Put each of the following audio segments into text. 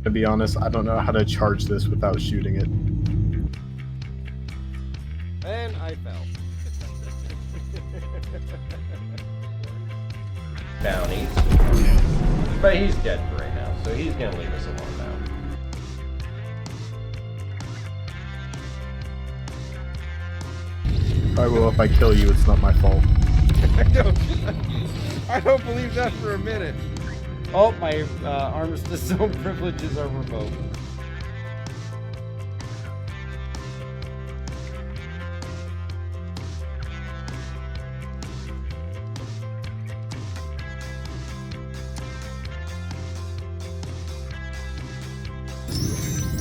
To be honest, I don't know how to charge this without shooting it. And I fell. Bounties. But he's dead for right now, so he's gonna leave us alone now. Alright, well, if I kill you, it's not my fault. I don't believe that for a minute. Oh, my armistice zone privileges are revoked.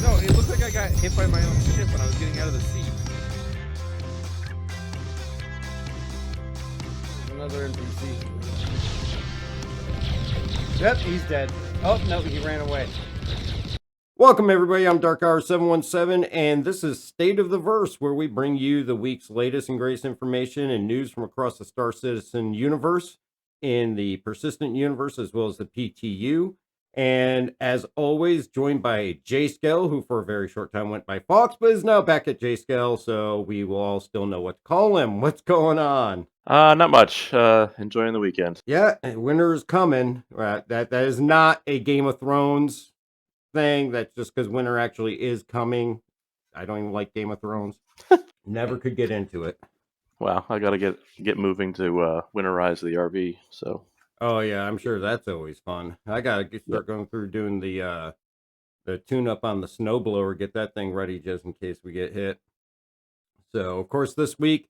No, it looked like I got hit by my own ship when I was getting out of the seat. Another NPC. Yep, he's dead. Oh, no, he ran away. Welcome, everybody. I'm Dark Hour 717, and this is State of the Verse, where we bring you the week's latest and greatest information and news from across the Star Citizen universe, in the Persistent universe, as well as the PTU. And as always, joined by J-Scale, who for a very short time went by Fox, but is now back at J-Scale, so we will all still know what to call him. What's going on? Not much. Enjoying the weekend. Yeah, winter is coming. That is not a Game of Thrones thing. That's just because winter actually is coming. I don't even like Game of Thrones. Never could get into it. Wow, I gotta get moving to winterize the RV. So. Oh yeah, I'm sure that's always fun. I gotta start going through doing the tune-up on the snowblower, get that thing ready just in case we get hit. So, of course, this week,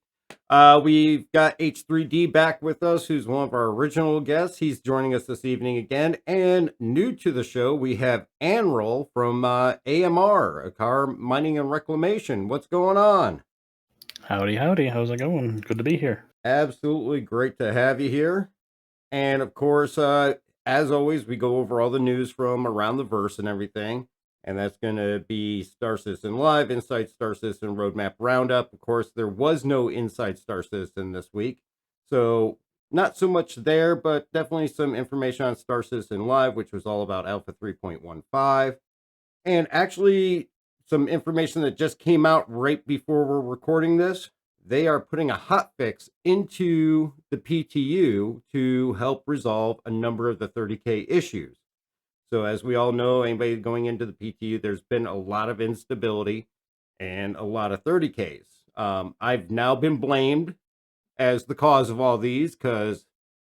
we've got H3D back with us, who's one of our original guests. He's joining us this evening again. And new to the show, we have Anvil from AMR, a car mining and reclamation. What's going on? Howdy, howdy. How's it going? Good to be here. Absolutely great to have you here. And of course, as always, we go over all the news from around the verse and everything. And that's going to be Star Citizen Live, Inside Star Citizen Roadmap Roundup. Of course, there was no Inside Star Citizen this week. So not so much there, but definitely some information on Star Citizen Live, which was all about Alpha 3.15. And actually, some information that just came out right before we're recording this. They are putting a hotfix into the PTU to help resolve a number of the 30K issues. So as we all know, anybody going into the PTU, there's been a lot of instability and a lot of 30Ks. I've now been blamed as the cause of all these because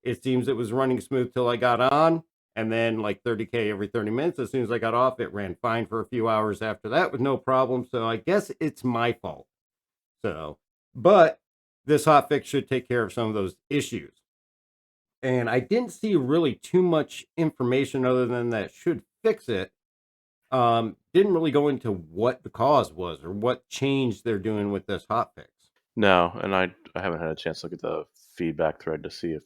it seems it was running smooth till I got on. And then like 30K every 30 minutes. As soon as I got off, it ran fine for a few hours after that with no problem. So I guess it's my fault. But this hotfix should take care of some of those issues. And I didn't see really too much information other than that should fix it. Didn't really go into what the cause was or what change they're doing with this hotfix. No, and I haven't had a chance to look at the feedback thread to see if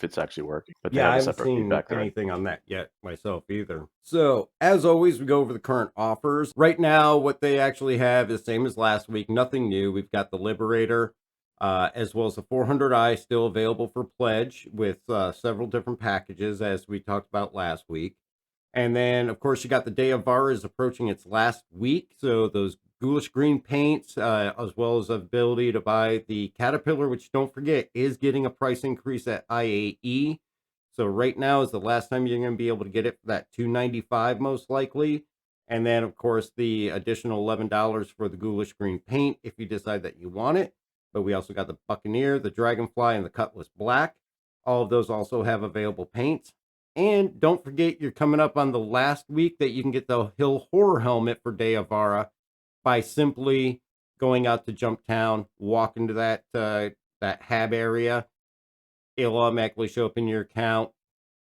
it's actually working. But yeah, I haven't seen anything on that yet myself either. So, as always, we go over the current offers. Right now, what they actually have is same as last week, nothing new. We've got the Liberator, as well as the 400i still available for pledge with several different packages, as we talked about last week. And then, of course, you got the Day of Var is approaching its last week. So those ghoulish green paints, as well as the ability to buy the Caterpillar, which don't forget is getting a price increase at IAE. So right now is the last time you're going to be able to get it for that $295 most likely. And then, of course, the additional $11 for the ghoulish green paint if you decide that you want it. But we also got the Buccaneer, the Dragonfly, and the Cutlass Black. All of those also have available paints. And don't forget, you're coming up on the last week that you can get the Hill Horror Helmet for Day of Vara by simply going out to Jumptown, walk into that hab area. It'll automatically show up in your account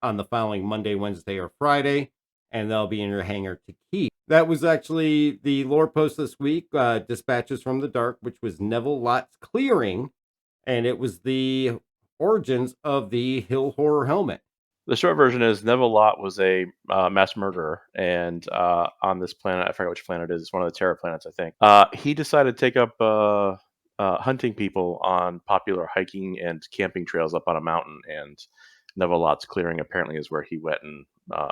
on the following Monday, Wednesday, or Friday, and they'll be in your hangar to keep. That was actually the lore post this week, Dispatches from the Dark, which was Neville Lott's clearing, and it was the origins of the Hill Horror Helmet. The short version is Neville Lott was a mass murderer, and on this planet, I forget which planet it is. It's one of the Terra planets, I think. He decided to take up hunting people on popular hiking and camping trails up on a mountain, and Neville Lott's clearing apparently is where he went and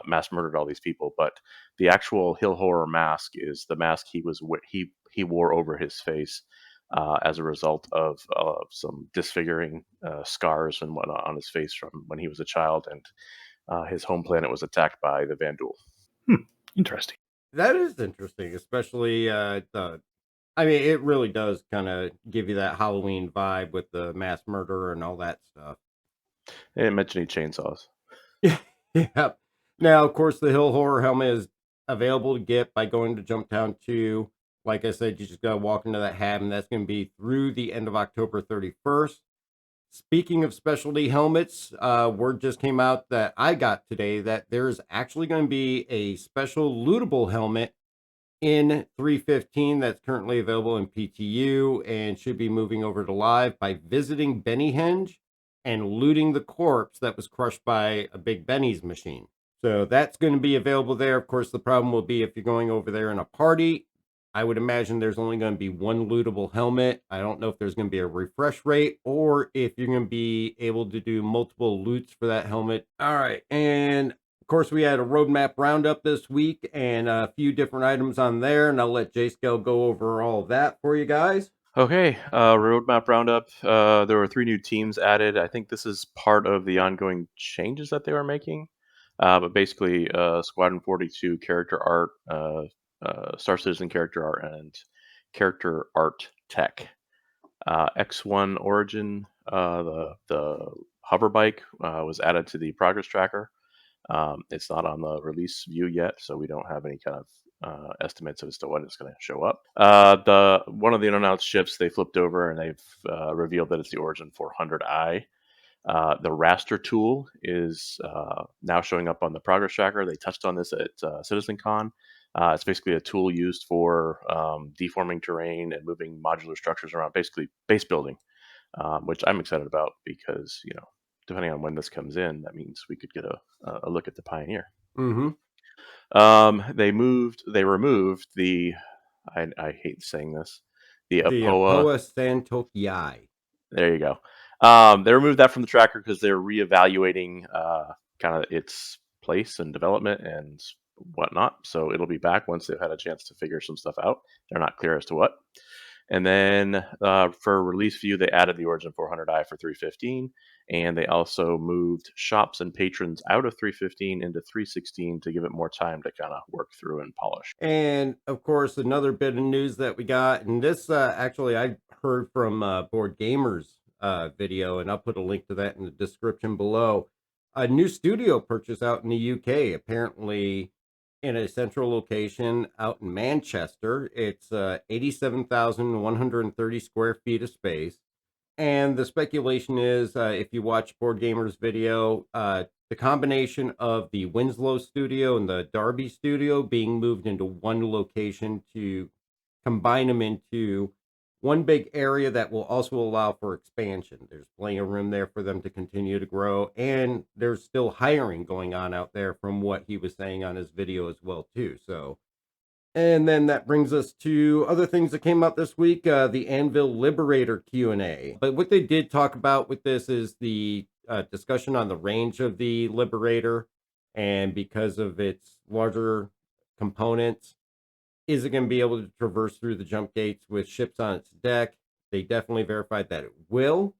mass murdered all these people. But the actual Hill Horror mask is the mask he wore over his face as a result of some disfiguring scars and whatnot on his face from when he was a child, and his home planet was attacked by the Vandal. Interesting. That is interesting, especially I mean, it really does kind of give you that Halloween vibe with the mass murder and all that stuff. They didn't mention any chainsaws. Yeah. Now, of course, the Hill Horror helmet is available to get by going to Jumptown 2. Like I said, you just got to walk into that hab, and that's going to be through the end of October 31st. Speaking of specialty helmets, word just came out that I got today that there's actually going to be a special lootable helmet in 315 that's currently available in PTU and should be moving over to live by visiting Bennyhenge and looting the corpse that was crushed by a Big Benny's machine. So that's going to be available there. Of course, the problem will be if you're going over there in a party, I would imagine there's only going to be one lootable helmet. I don't know if there's going to be a refresh rate or if you're going to be able to do multiple loots for that helmet. All right. And of course, we had a roadmap roundup this week and a few different items on there. And I'll let J-Scale go over all of that for you guys. Okay, roadmap roundup. There were 3 new teams added. I think this is part of the ongoing changes that they were making. But basically, Squadron 42 character art, Star Citizen character art, and character art tech. X1 Origin, the hover bike, was added to the progress tracker. It's not on the release view yet, so we don't have any kind of estimates as to when it's going to show up. The one of the unannounced ships they flipped over, and they've revealed that it's the Origin 400i. The raster tool is now showing up on the progress tracker. They touched on this at CitizenCon. It's basically a tool used for deforming terrain and moving modular structures around, basically base building, which I'm excited about because, depending on when this comes in, that means we could get a look at the Pioneer. Mm-hmm. They removed the, I hate saying this, the The APOA. APOA Santokiai. There you go. They removed that from the tracker because they're reevaluating kind of its place and development and whatnot. So it'll be back once they've had a chance to figure some stuff out. They're not clear as to what. And then for release view, they added the Origin 400i for 315, and they also moved shops and patrons out of 315 into 316 to give it more time to kind of work through and polish. And of course, another bit of news that we got, and this actually I heard from Board Gamers video, and I'll put a link to that in the description below. A new studio purchase out in the UK, apparently in a central location out in Manchester. It's 87,130 square feet of space. And the speculation is, if you watch Board Gamers video, the combination of the Winslow studio and the Derby studio being moved into one location to combine them into one big area that will also allow for expansion. There's plenty of room there for them to continue to grow, and there's still hiring going on out there from what he was saying on his video as well too. So, and then that brings us to other things that came out this week, the Anvil Liberator Q&A. But what they did talk about with this is the discussion on the range of the Liberator, and because of its larger components, is it going to be able to traverse through the jump gates with ships on its deck? They definitely verified that it will,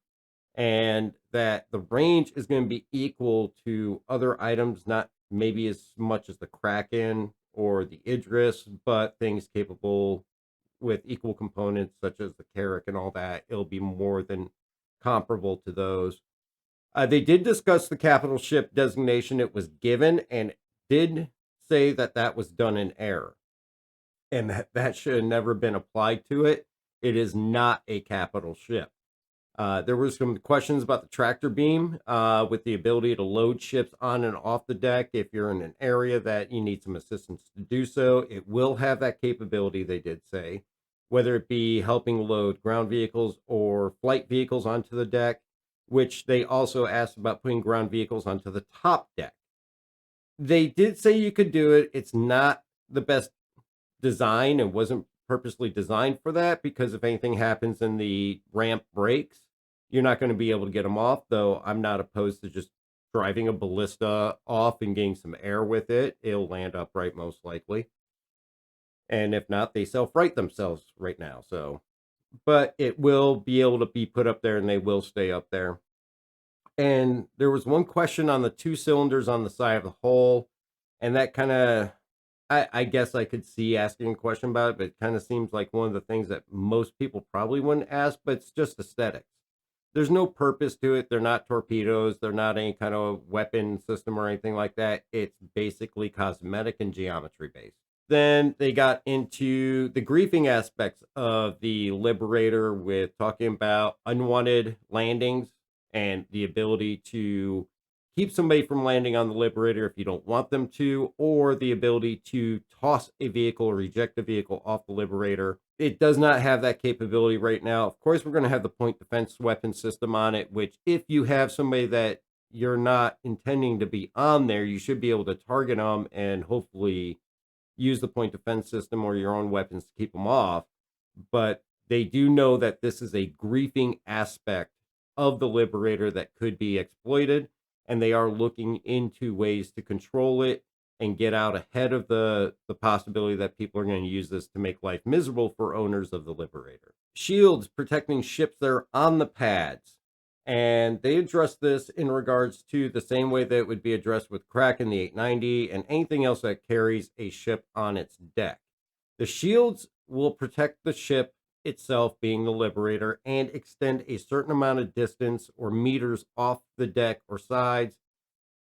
and that the range is going to be equal to other items, not maybe as much as the Kraken or the Idris, but things capable with equal components such as the Carrack and all that. It'll be more than comparable to those. They did discuss the capital ship designation it was given, and did say that that was done in error, and that should have never been applied to it. It is not a capital ship. There were some questions about the tractor beam with the ability to load ships on and off the deck if you're in an area that you need some assistance to do so. It will have that capability, they did say, whether it be helping load ground vehicles or flight vehicles onto the deck, which they also asked about putting ground vehicles onto the top deck. They did say you could do it. It's not the best design and wasn't purposely designed for that, because if anything happens and the ramp breaks, you're not going to be able to get them off, though I'm not opposed to just driving a ballista off and getting some air with it, it'll land upright most likely. And if not, they self-right themselves right now. So, but it will be able to be put up there and they will stay up there. And there was one question on the 2 cylinders on the side of the hull, and that kind of, I guess I could see asking a question about it, but it kind of seems like one of the things that most people probably wouldn't ask, but it's just aesthetics. There's no purpose to it. They're not torpedoes. They're not any kind of weapon system or anything like that. It's basically cosmetic and geometry based. Then they got into the griefing aspects of the Liberator with talking about unwanted landings and the ability to keep somebody from landing on the Liberator if you don't want them to, or the ability to toss a vehicle or eject a vehicle off the Liberator. It does not have that capability right now. Of course, we're going to have the point defense weapon system on it, which if you have somebody that you're not intending to be on there, you should be able to target them and hopefully use the point defense system or your own weapons to keep them off. But they do know that this is a griefing aspect of the Liberator that could be exploited, and they are looking into ways to control it and get out ahead of the possibility that people are going to use this to make life miserable for owners of the Liberator. Shields protecting ships that are on the pads. And they address this in regards to the same way that it would be addressed with Kraken, the 890, and anything else that carries a ship on its deck. The shields will protect the ship itself, being the Liberator, and extend a certain amount of distance or meters off the deck or sides.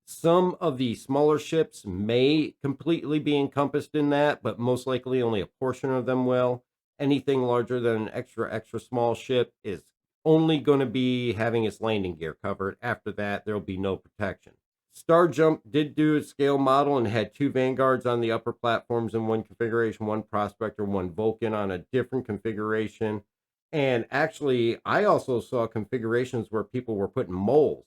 Some of the smaller ships may completely be encompassed in that, but most likely only a portion of them will. Anything larger than an extra small ship is only going to be having its landing gear covered. After that, there'll be no protection. Star Jump did do a scale model and had 2 Vanguards on the upper platforms in one configuration, 1 Prospector, 1 Vulcan on a different configuration. And actually, I also saw configurations where people were putting moles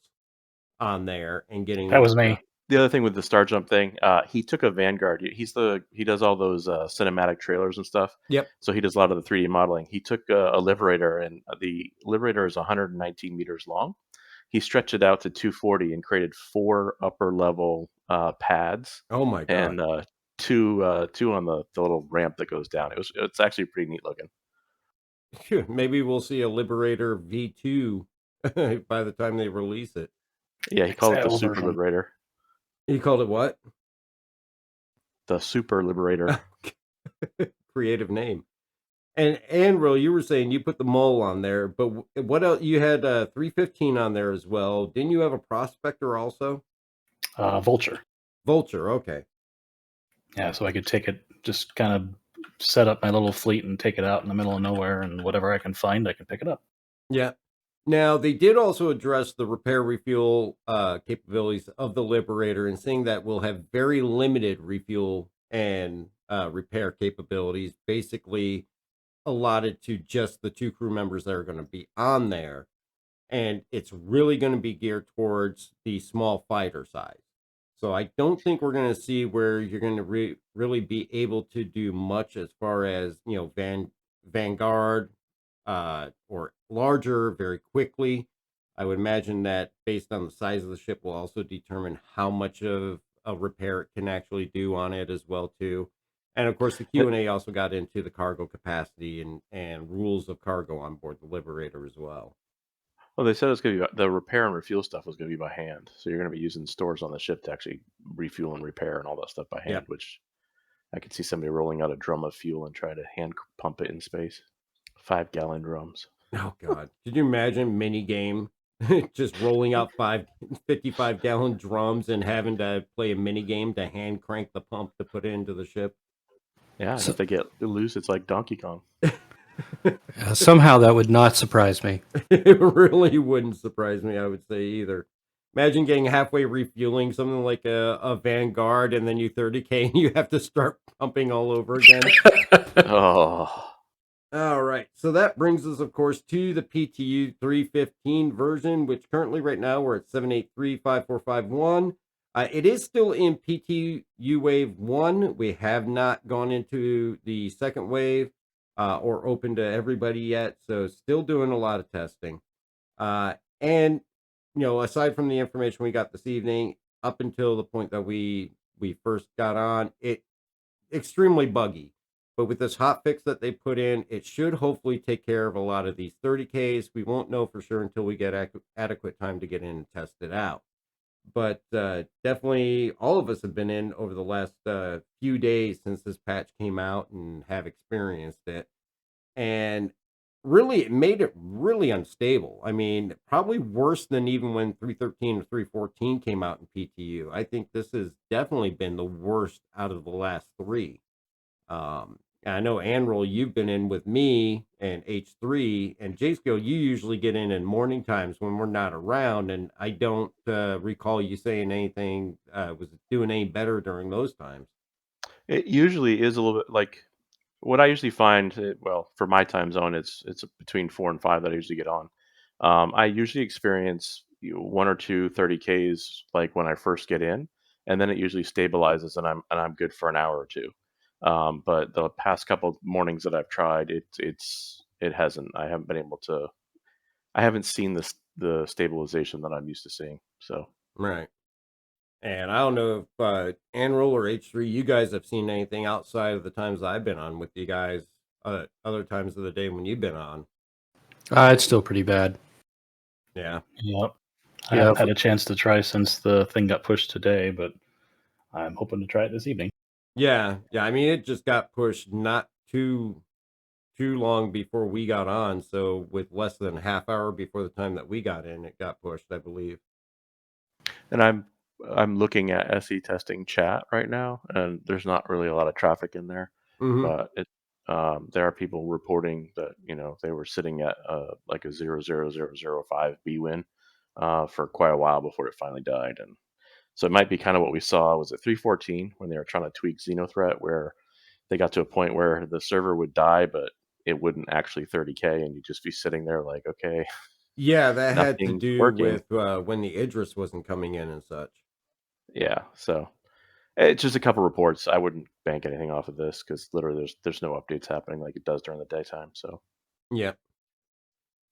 on there and getting That was me. The other thing with the Star Jump thing, he took a Vanguard. He does all those cinematic trailers and stuff. Yep. So he does a lot of the 3D modeling. He took a Liberator, and the Liberator is 119 meters long. He stretched it out to 240 and created 4 upper level pads Oh my god. and two on the little ramp that goes down. It's actually pretty neat looking. Maybe we'll see a Liberator V2 by the time they release it. Yeah, he called it the XL Super version. Liberator. He called it what? The Super Liberator. Creative name. And Anvil, you were saying you put the mole on there, but what else? You had 315 on there as well. Didn't you have a Prospector also? Vulture. Vulture, okay. Yeah, so I could take it, just kind of set up my little fleet and take it out in the middle of nowhere, and whatever I can find, I can pick it up. Yeah. Now, they did also address the repair refuel capabilities of the Liberator and saying that we'll have very limited refuel and repair capabilities, basically allotted to just the 2 crew members that are going to be on there. And it's really going to be geared towards the small fighter size. So I don't think we're going to see where you're going to really be able to do much as far as, Vanguard or larger very quickly. I would imagine that based on the size of the ship will also determine how much of a repair it can actually do on it as well too. And of course, the Q&A also got into the cargo capacity and rules of cargo on board the Liberator as well. Well, they said it's going to be the repair and refuel stuff was going to be by hand. So you're going to be using stores on the ship to actually refuel and repair and all that stuff by hand, Yep. which I could see somebody rolling out a drum of fuel and try to hand pump it in space. 5-gallon drums. Oh God! Could you imagine mini game just rolling out 55-gallon drums and having to play a mini game to hand crank the pump to put it into the ship? Yeah, and if they get loose, it's like Donkey Kong. Somehow that would not surprise me. It really wouldn't surprise me, I would say, either. Imagine getting halfway refueling something like a Vanguard, and then you 30K and you have to start pumping all over again. Oh. All right, so that brings us, of course, to the PTU 315 version, which currently right now we're at 7835451. It is still in PTU Wave 1. We have not gone into the second wave or open to everybody yet, so still doing a lot of testing. And aside from the information we got this evening, up until the point that we first got on, it extremely buggy. But with this hot fix that they put in, it should hopefully take care of a lot of these 30Ks. We won't know for sure until we get adequate time to get in and test it out. But definitely all of us have been in over the last few days since this patch came out and have experienced it. And really, it made it really unstable. I mean, probably worse than even when 313 or 314 came out in PTU. I think this has definitely been the worst out of the last three. I know Anvil, you've been in with me and H3 and J-Skill. You usually get in morning times when we're not around, and I don't recall you saying anything was doing any better during those times. It usually is a little bit like what I usually find. Well, for my time zone, it's between 4 and 5 that I usually get on. I usually experience 1 or 2 30Ks like when I first get in, and then it usually stabilizes, and I'm good for an hour or two. But the past couple mornings that I've tried, it hasn't. I haven't been able to. I haven't seen the stabilization that I'm used to seeing. So Right. And I don't know if Anvil or H3, you guys have seen anything outside of the times I've been on with you guys, other times of the day when you've been on. It's still pretty bad. Yeah. Yep. I Yeah. haven't had a chance to try since the thing got pushed today, but I'm hoping to try it this evening. Yeah. I mean, it just got pushed not too long before we got on. So with less than a half hour before the time that we got in, it got pushed, I believe. and I'm looking at SE testing chat right now, and there's not really a lot of traffic in there, Mm-hmm. but there are people reporting that they were sitting at like a 0.00005 B win for quite a while before it finally died, and so it might be kind of what we saw was at 314 when they were trying to tweak Xenothreat, where they got to a point where the server would die, but it wouldn't actually 30K, and you'd just be sitting there like, okay, Yeah, that had to nothing's do working. with when the Idris wasn't coming in and such. Yeah, so it's just a couple reports. I wouldn't bank anything off of this because literally there's no updates happening like it does during the daytime. So Yeah.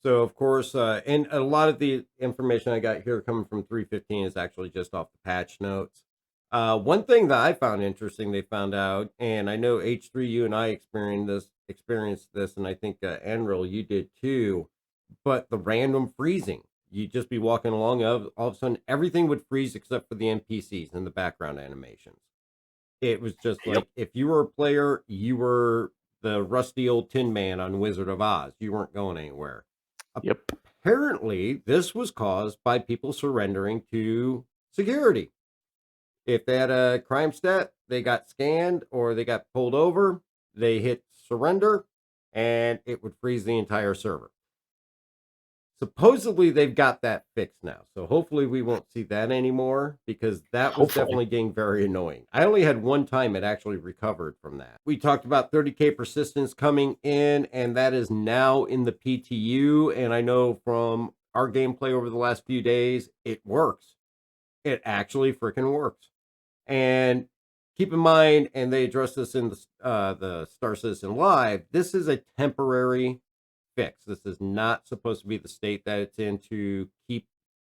So of course, and a lot of the information I got here coming from 315 is actually just off the patch notes. One thing that I found interesting, they found out, and I know H3, you and I experienced this, and I think Anvil, you did too. But the random freezing, you'd just be walking along, all of a sudden everything would freeze except for the NPCs and the background animations. It was just yep, like if you were a player, you were the rusty old Tin Man on Wizard of Oz. You weren't going anywhere. yep, Apparently, this was caused by people surrendering to security. If they had a crime stat, they got scanned or they got pulled over, they hit surrender, and it would freeze the entire server. Supposedly, they've got that fixed now. So hopefully, we won't see that anymore because that was Hopefully. definitely getting very annoying. I only had one time it actually recovered from that. We talked about 30K persistence coming in, and that is now in the PTU. And I know from our gameplay over the last few days, it works. It actually freaking works. And keep in mind, and they address this in the Star Citizen Live, this is a temporary fix. This is not supposed to be the state that it's in to keep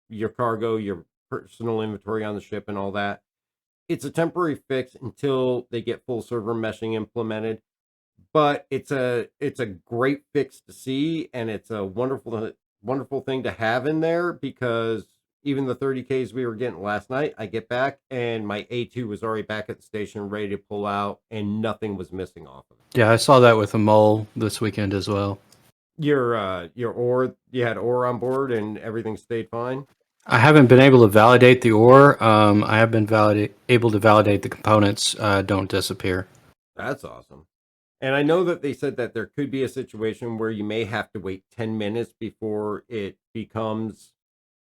your cargo, your personal inventory on the ship and all that. It's a temporary fix until they get full server meshing implemented. But it's a great fix to see, and it's a wonderful thing to have in there because even the 30Ks we were getting last night, I get back and my A2 was already back at the station ready to pull out and nothing was missing off of it. Yeah, I saw that with a mole this weekend as well. Your ore, you had ore on board and everything stayed fine? I haven't been able to validate the ore. I have been able to validate the components don't disappear. That's awesome. And I know that they said that there could be a situation where you may have to wait 10 minutes before it becomes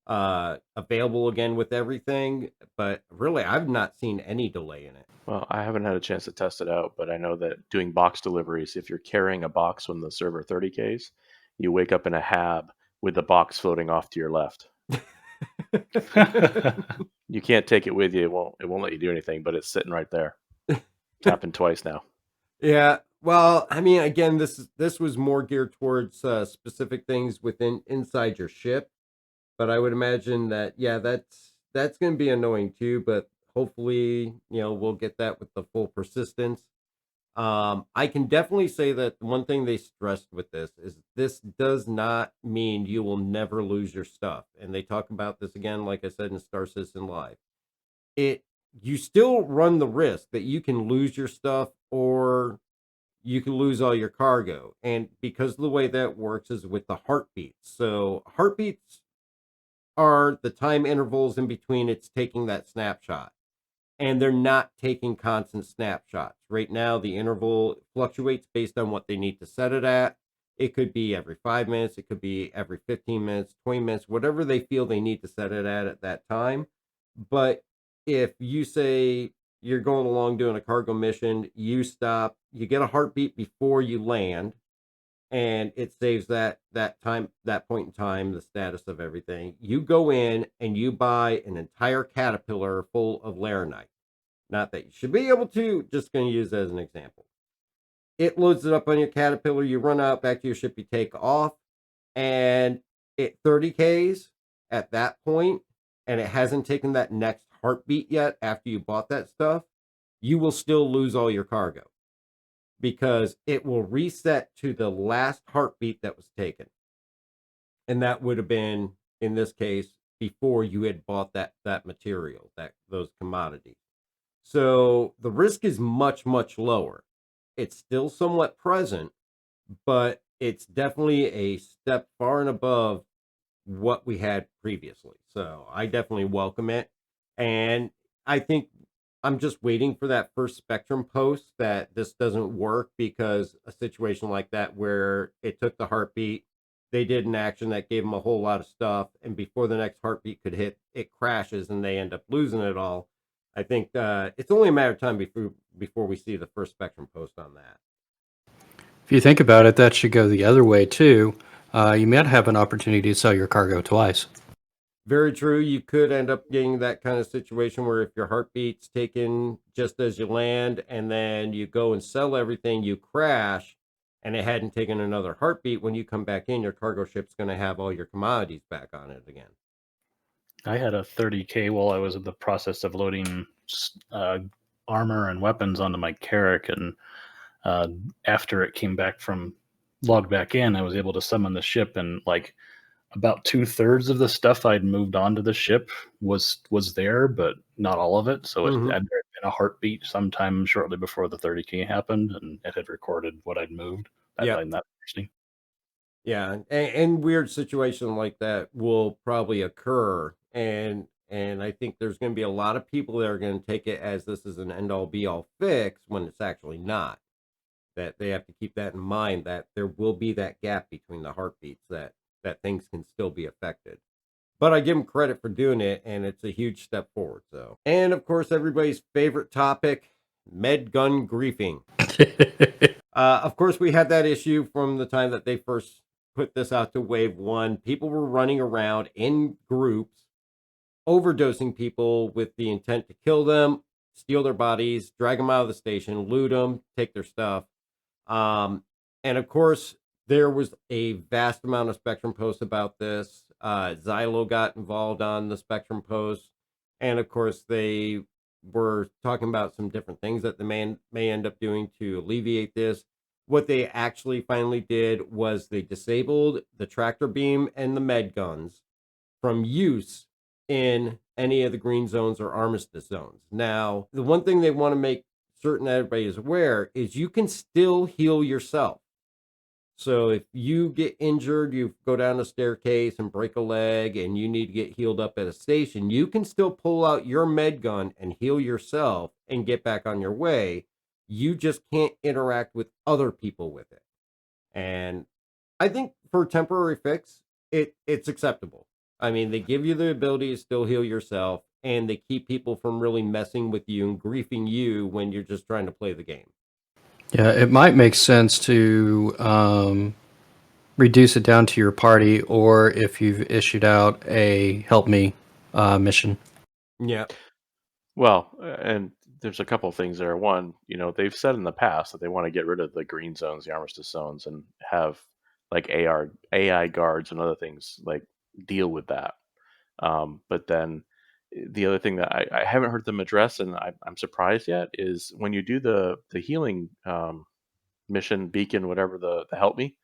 available again with everything, but really I've not seen any delay in it. well, I haven't had a chance to test it out, but I know that doing box deliveries, if you're carrying a box from the server 30Ks, you wake up in a hab with the box floating off to your left. You can't take it with you. It won't let you do anything, but it's sitting right there. It's happened twice now. Yeah. Well, I mean, again, this was more geared towards specific things inside your ship. But I would imagine that, yeah, that's going to be annoying too. But hopefully, we'll get that with the full persistence. I can definitely say that one thing they stressed with this does not mean you will never lose your stuff. And they talk about this again, like I said in Star Citizen Live. You still run the risk that you can lose your stuff or you can lose all your cargo. And because of the way that works is with the heartbeats. So heartbeats are the time intervals in between it's taking that snapshot. And they're not taking constant snapshots. Right now, the interval fluctuates based on what they need to set it at. It could be every 5 minutes, it could be every 15 minutes, 20 minutes, whatever they feel they need to set it at that time. But if you say you're going along doing a cargo mission, you stop, you get a heartbeat before you land, and it saves that time, that point in time, the status of everything. You go in and you buy an entire caterpillar full of laranite. Not that you should be able to, just going to use it as an example. It loads it up on your caterpillar, you run out back to your ship, you take off, and it 30Ks at that point, and it hasn't taken that next heartbeat yet after you bought that stuff, you will still lose all your cargo because it will reset to the last heartbeat that was taken. And that would have been, in this case, before you had bought that material, those commodities. So the risk is much, much lower. It's still somewhat present, but it's definitely a step far and above what we had previously. So I definitely welcome it. And I think I'm just waiting for that first Spectrum post that this doesn't work, because a situation like that where it took the heartbeat, they did an action that gave them a whole lot of stuff, and before the next heartbeat could hit, it crashes and they end up losing it all. I think it's only a matter of time before we see the first Spectrum post on that. If you think about it, that should go the other way too. You might have an opportunity to sell your cargo twice. Very true. You could end up getting that kind of situation where if your heartbeat's taken just as you land and then you go and sell everything, you crash, and it hadn't taken another heartbeat, when you come back in, your cargo ship's going to have all your commodities back on it again. I had a 30K while I was in the process of loading armor and weapons onto my Carrack, and after it came back from logged back in, I was able to summon the ship, and like about 2/3 of the stuff I'd moved onto the ship was there, but not all of it. So it had been a heartbeat sometime shortly before the 30K happened, and it had recorded what I'd moved. I Yep. find that interesting. Yeah, and weird situation like that will probably occur, and I think there's going to be a lot of people that are going to take it as this is an end all be all fix when it's actually not. That they have to keep that in mind, that there will be that gap between the heartbeats, that things can still be affected. But I give them credit for doing it, and it's a huge step forward. So, and of course, everybody's favorite topic, med gun griefing. Of course, we had that issue from the time that they first put this out to Wave 1. People were running around in groups, overdosing people with the intent to kill them, steal their bodies, drag them out of the station, loot them, take their stuff. And of course, there was a vast amount of Spectrum posts about this. Xylo got involved on the Spectrum post. And of course, they were talking about some different things that the man may end up doing to alleviate this. What they actually finally did was they disabled the tractor beam and the med guns from use in any of the green zones or armistice zones. Now, the one thing they want to make certain that everybody is aware is you can still heal yourself. So if you get injured, you go down a staircase and break a leg and you need to get healed up at a station, you can still pull out your med gun and heal yourself and get back on your way. You just can't interact with other people with it. And I think for a temporary fix, it's acceptable. I mean, they give you the ability to still heal yourself, and they keep people from really messing with you and griefing you when you're just trying to play the game. Yeah, it might make sense to reduce it down to your party, or if you've issued out a help me mission. Yeah. Well, and there's a couple of things there. One, they've said in the past that they want to get rid of the green zones, the armistice zones, and have like AI guards and other things like deal with that. But then the other thing that I haven't heard them address, and I'm surprised yet, is when you do the healing mission, beacon, whatever the help me.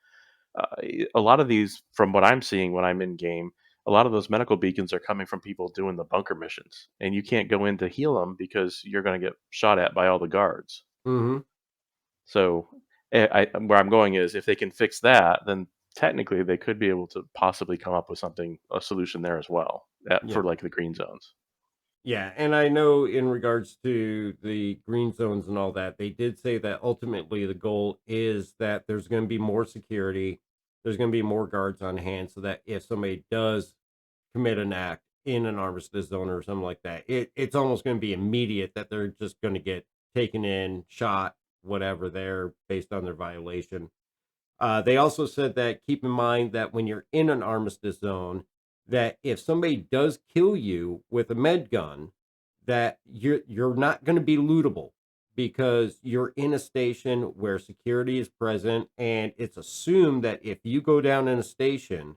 A lot of these, from what I'm seeing when I'm in game, a lot of those medical beacons are coming from people doing the bunker missions, and you can't go in to heal them because you're going to get shot at by all the guards. Mm-hmm. So, where I'm going is, if they can fix that, then technically they could be able to possibly come up with something, a solution there as well, Yeah. for like the green zones. Yeah, and I know in regards to the green zones and all that, they did say that ultimately the goal is that there's going to be more security, there's going to be more guards on hand, so that if somebody does commit an act in an armistice zone or something like that, it's almost going to be immediate that they're just going to get taken in, shot, whatever there based on their violation. They also said that keep in mind that when you're in an armistice zone, that if somebody does kill you with a med gun, that you're not going to be lootable because you're in a station where security is present, and it's assumed that if you go down in a station,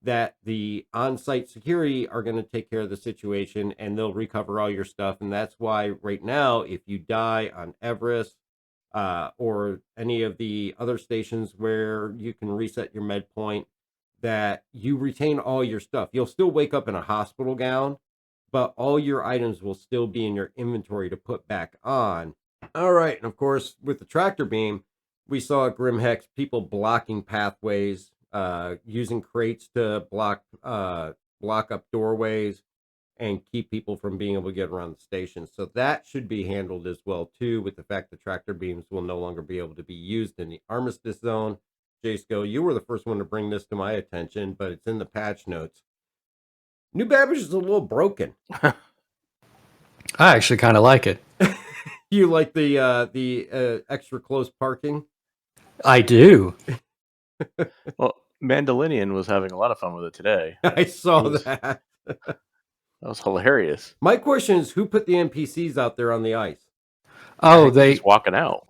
that the on-site security are going to take care of the situation and they'll recover all your stuff. And that's why right now, if you die on Everest, or any of the other stations where you can reset your med point, that you retain all your stuff. You'll still wake up in a hospital gown, but all your items will still be in your inventory to put back on. All right. And of course, with the tractor beam, we saw at Grimhex people blocking pathways, using crates to block up doorways and keep people from being able to get around the station. So that should be handled as well too, with the fact that tractor beams will no longer be able to be used in the armistice zone. Jasko, you were the first one to bring this to my attention, but it's in the patch notes. New Babbage is a little broken. I actually kind of like it. You like the extra close parking? I do. Well, Mandalorian was having a lot of fun with it today. I saw was- that. That was hilarious. My question is, who put the NPCs out there on the ice? Oh, He's walking out.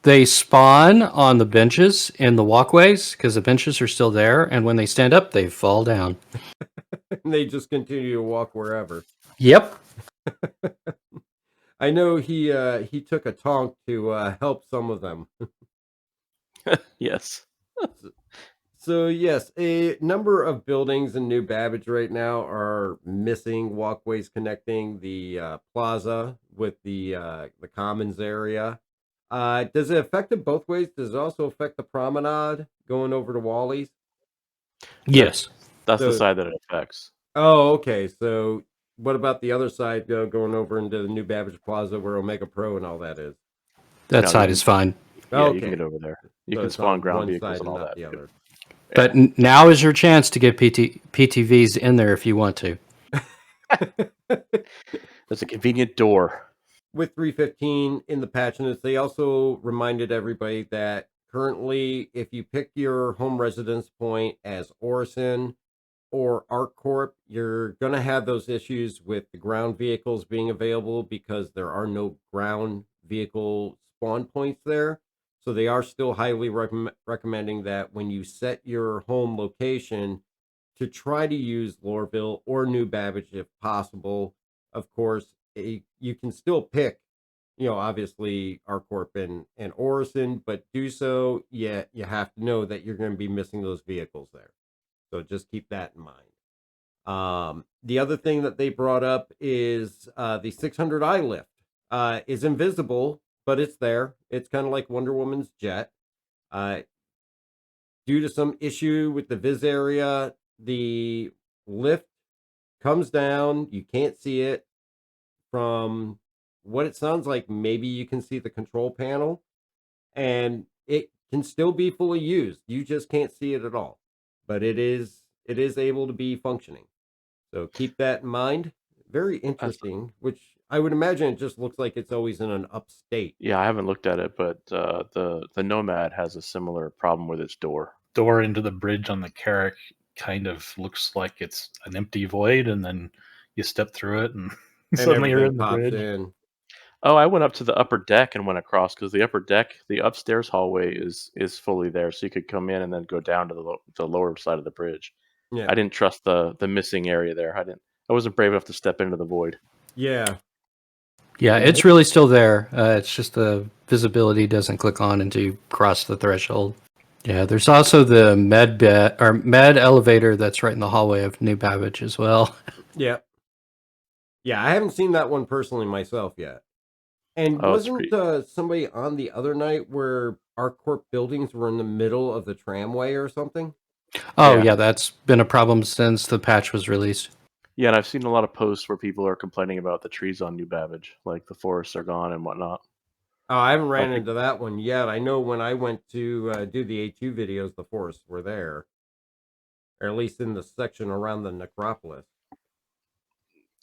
they spawn on the benches in the walkways because the benches are still there, and when they stand up, they fall down. And they just continue to walk wherever. Yep. I know he took a tonk to help some of them. Yes. So yes, a number of buildings in New Babbage right now are missing walkways connecting the plaza with the commons area. Does it affect it both ways? Does it also affect the promenade going over to Wally's? Yes. That's the So- side that it affects. Oh, okay. So what about the other side going over into the New Babbage Plaza where Omega Pro and all that is? That No, side you is fine. Yeah, Okay. you can get over there. You So can it's spawn on ground one vehicles side and all not that. the other. But now is your chance to get PTVs in there if you want to. There's a convenient door. With 315 in the patch notes, they also reminded everybody that currently, if you pick your home residence point as Orison or ArcCorp, you're going to have those issues with the ground vehicles being available because there are no ground vehicle spawn points there. So they are still highly recommending that when you set your home location, to try to use Lorville or New Babbage if possible. Of course, you can still pick, obviously ArcCorp and Orison, but do so, you have to know that you're going to be missing those vehicles there. So just keep that in mind. The other thing that they brought up is the 600i lift is invisible, but it's there. It's kind of like Wonder Woman's jet. Due to some issue with the Viz area, the lift comes down. You can't see it. From what it sounds like, maybe you can see the control panel, and it can still be fully used. You just can't see it at all, but it is able to be functioning. So keep that in mind. Very interesting, which I would imagine it just looks like it's always in an up state. Yeah, I haven't looked at it, but the Nomad has a similar problem with its door. Door into the bridge on the Carrack kind of looks like it's an empty void, and then you step through it, and suddenly you're in the bridge. in. Oh, I went up to the upper deck and went across, because the upper deck, the upstairs hallway is fully there, so you could come in and then go down to the lower side of the bridge. Yeah. I didn't trust the missing area there. I didn't. I wasn't brave enough to step into the void. Yeah. Yeah, it's really still there. It's just the visibility doesn't click on until you cross the threshold. Yeah, there's also the med elevator that's right in the hallway of New Babbage as well. Yeah. Yeah, I haven't seen that one personally myself yet. And Oh, it's wasn't somebody on the other night where our corp buildings were in the middle of the tramway or something? Oh Yeah. yeah, that's been a problem since the patch was released. Yeah, and I've seen a lot of posts where people are complaining about the trees on New Babbage, like the forests are gone and whatnot. Oh, I haven't I ran think into that one yet. I know when I went to do the A2 videos, the forests were there, or at least in the section around the necropolis.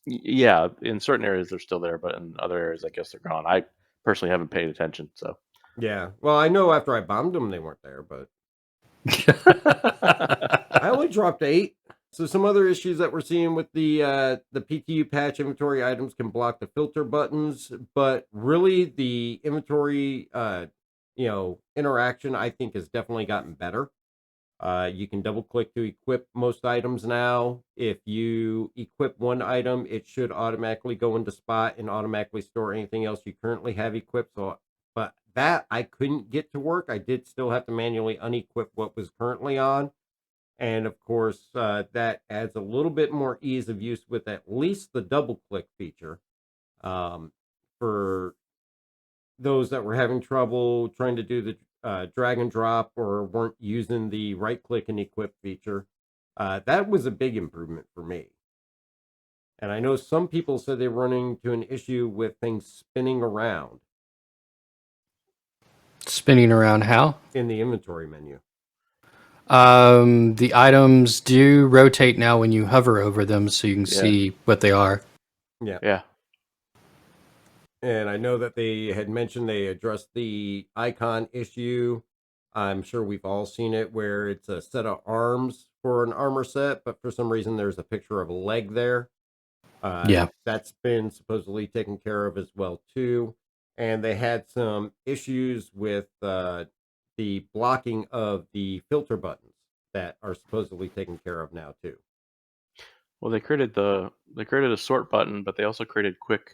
yeah, in certain areas they're still there, but in other areas I guess they're gone. I personally haven't paid attention, so. Yeah. Well, I know after I bombed them, they weren't there, but I only dropped 8. So some other issues that we're seeing with the PTU patch, inventory items can block the filter buttons, but really the inventory interaction I think has definitely gotten better. You can double click to equip most items now. If you equip one item, it should automatically go into spot and automatically store anything else you currently have equipped. So, but that I couldn't get to work. I did still have to manually unequip what was currently on. And of course, that adds a little bit more ease of use with at least the double click feature for those that were having trouble trying to do the drag and drop or weren't using the right click and equip feature. That was a big improvement for me. And I know some people said they're running into an issue with things spinning around Spinning around how? in the inventory menu. The items do rotate now when you hover over them, so you can Yeah. see what they are. Yeah. Yeah. And I know that they had mentioned they addressed the icon issue. I'm sure we've all seen it where it's a set of arms for an armor set, but for some reason there's a picture of a leg there. Yeah. That's been supposedly taken care of as well too. And they had some issues with the blocking of the filter buttons that are supposedly taken care of now too. Well, they created a sort button, but they also created quick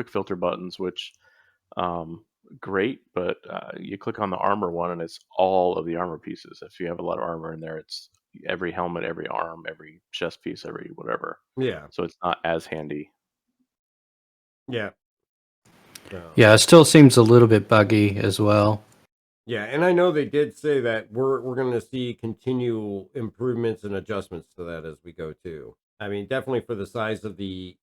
filter buttons, which um, great. But you click on the armor one, and it's all of the armor pieces. If you have a lot of armor in there, it's every helmet, every arm, every chest piece, every whatever. Yeah. So it's not as handy. Yeah. So. Yeah, it still seems a little bit buggy as well. Yeah, and I know they did say that we're going to see continual improvements and adjustments to that as we go too. I mean, definitely for the size of the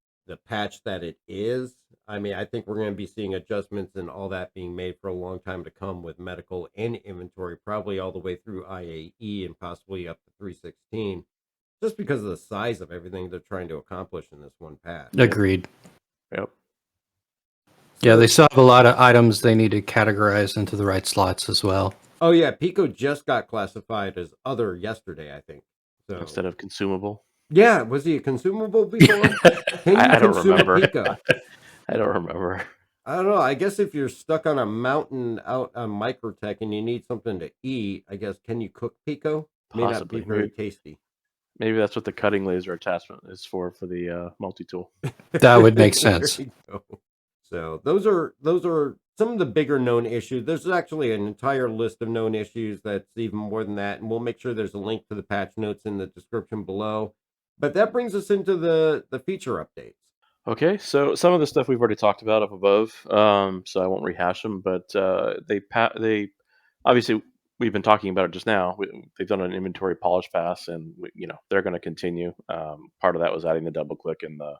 patch that it is. I mean, I think we're going to be seeing adjustments and all that being made for a long time to come with medical and inventory, probably all the way through IAE and possibly up to 316, just because of the size of everything they're trying to accomplish in this one patch. Agreed. Yep. Yeah, they still have a lot of items they need to categorize into the right slots as well. Oh yeah, Pico just got classified as other yesterday, I think. So Instead of consumable. yeah, was he a consumable before? Can you I don't consume remember. a Pico? I don't remember. I don't know. I guess if you're stuck on a mountain out on Microtech and you need something to eat, I guess can you cook Pico? May not Possibly. be very tasty. Maybe that's what the cutting laser attachment is for the multi-tool. That would make There sense. you go. So those are some of the bigger known issues. There's actually an entire list of known issues that's even more than that, and we'll make sure there's a link to the patch notes in the description below. But that brings us into the feature updates. Okay, so some of the stuff we've already talked about up above, so I won't rehash them. But they obviously we've been talking about it just now. They've done an inventory polish pass, and they're going to continue. Part of that was adding the double click and the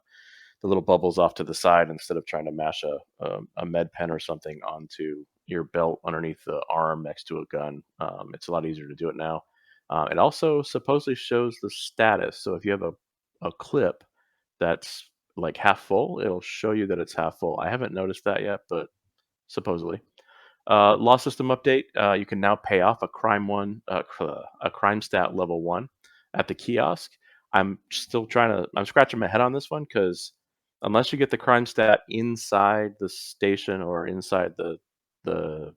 little bubbles off to the side instead of trying to mash a med pen or something onto your belt underneath the arm next to a gun. It's a lot easier to do it now. It also supposedly shows the status. So if you have a clip that's like half full, it'll show you that it's half full. I haven't noticed that yet, but supposedly. Law system update. You can now pay off a crime stat level 1 at the kiosk. I'm scratching my head on this one because unless you get the crime stat inside the station or inside the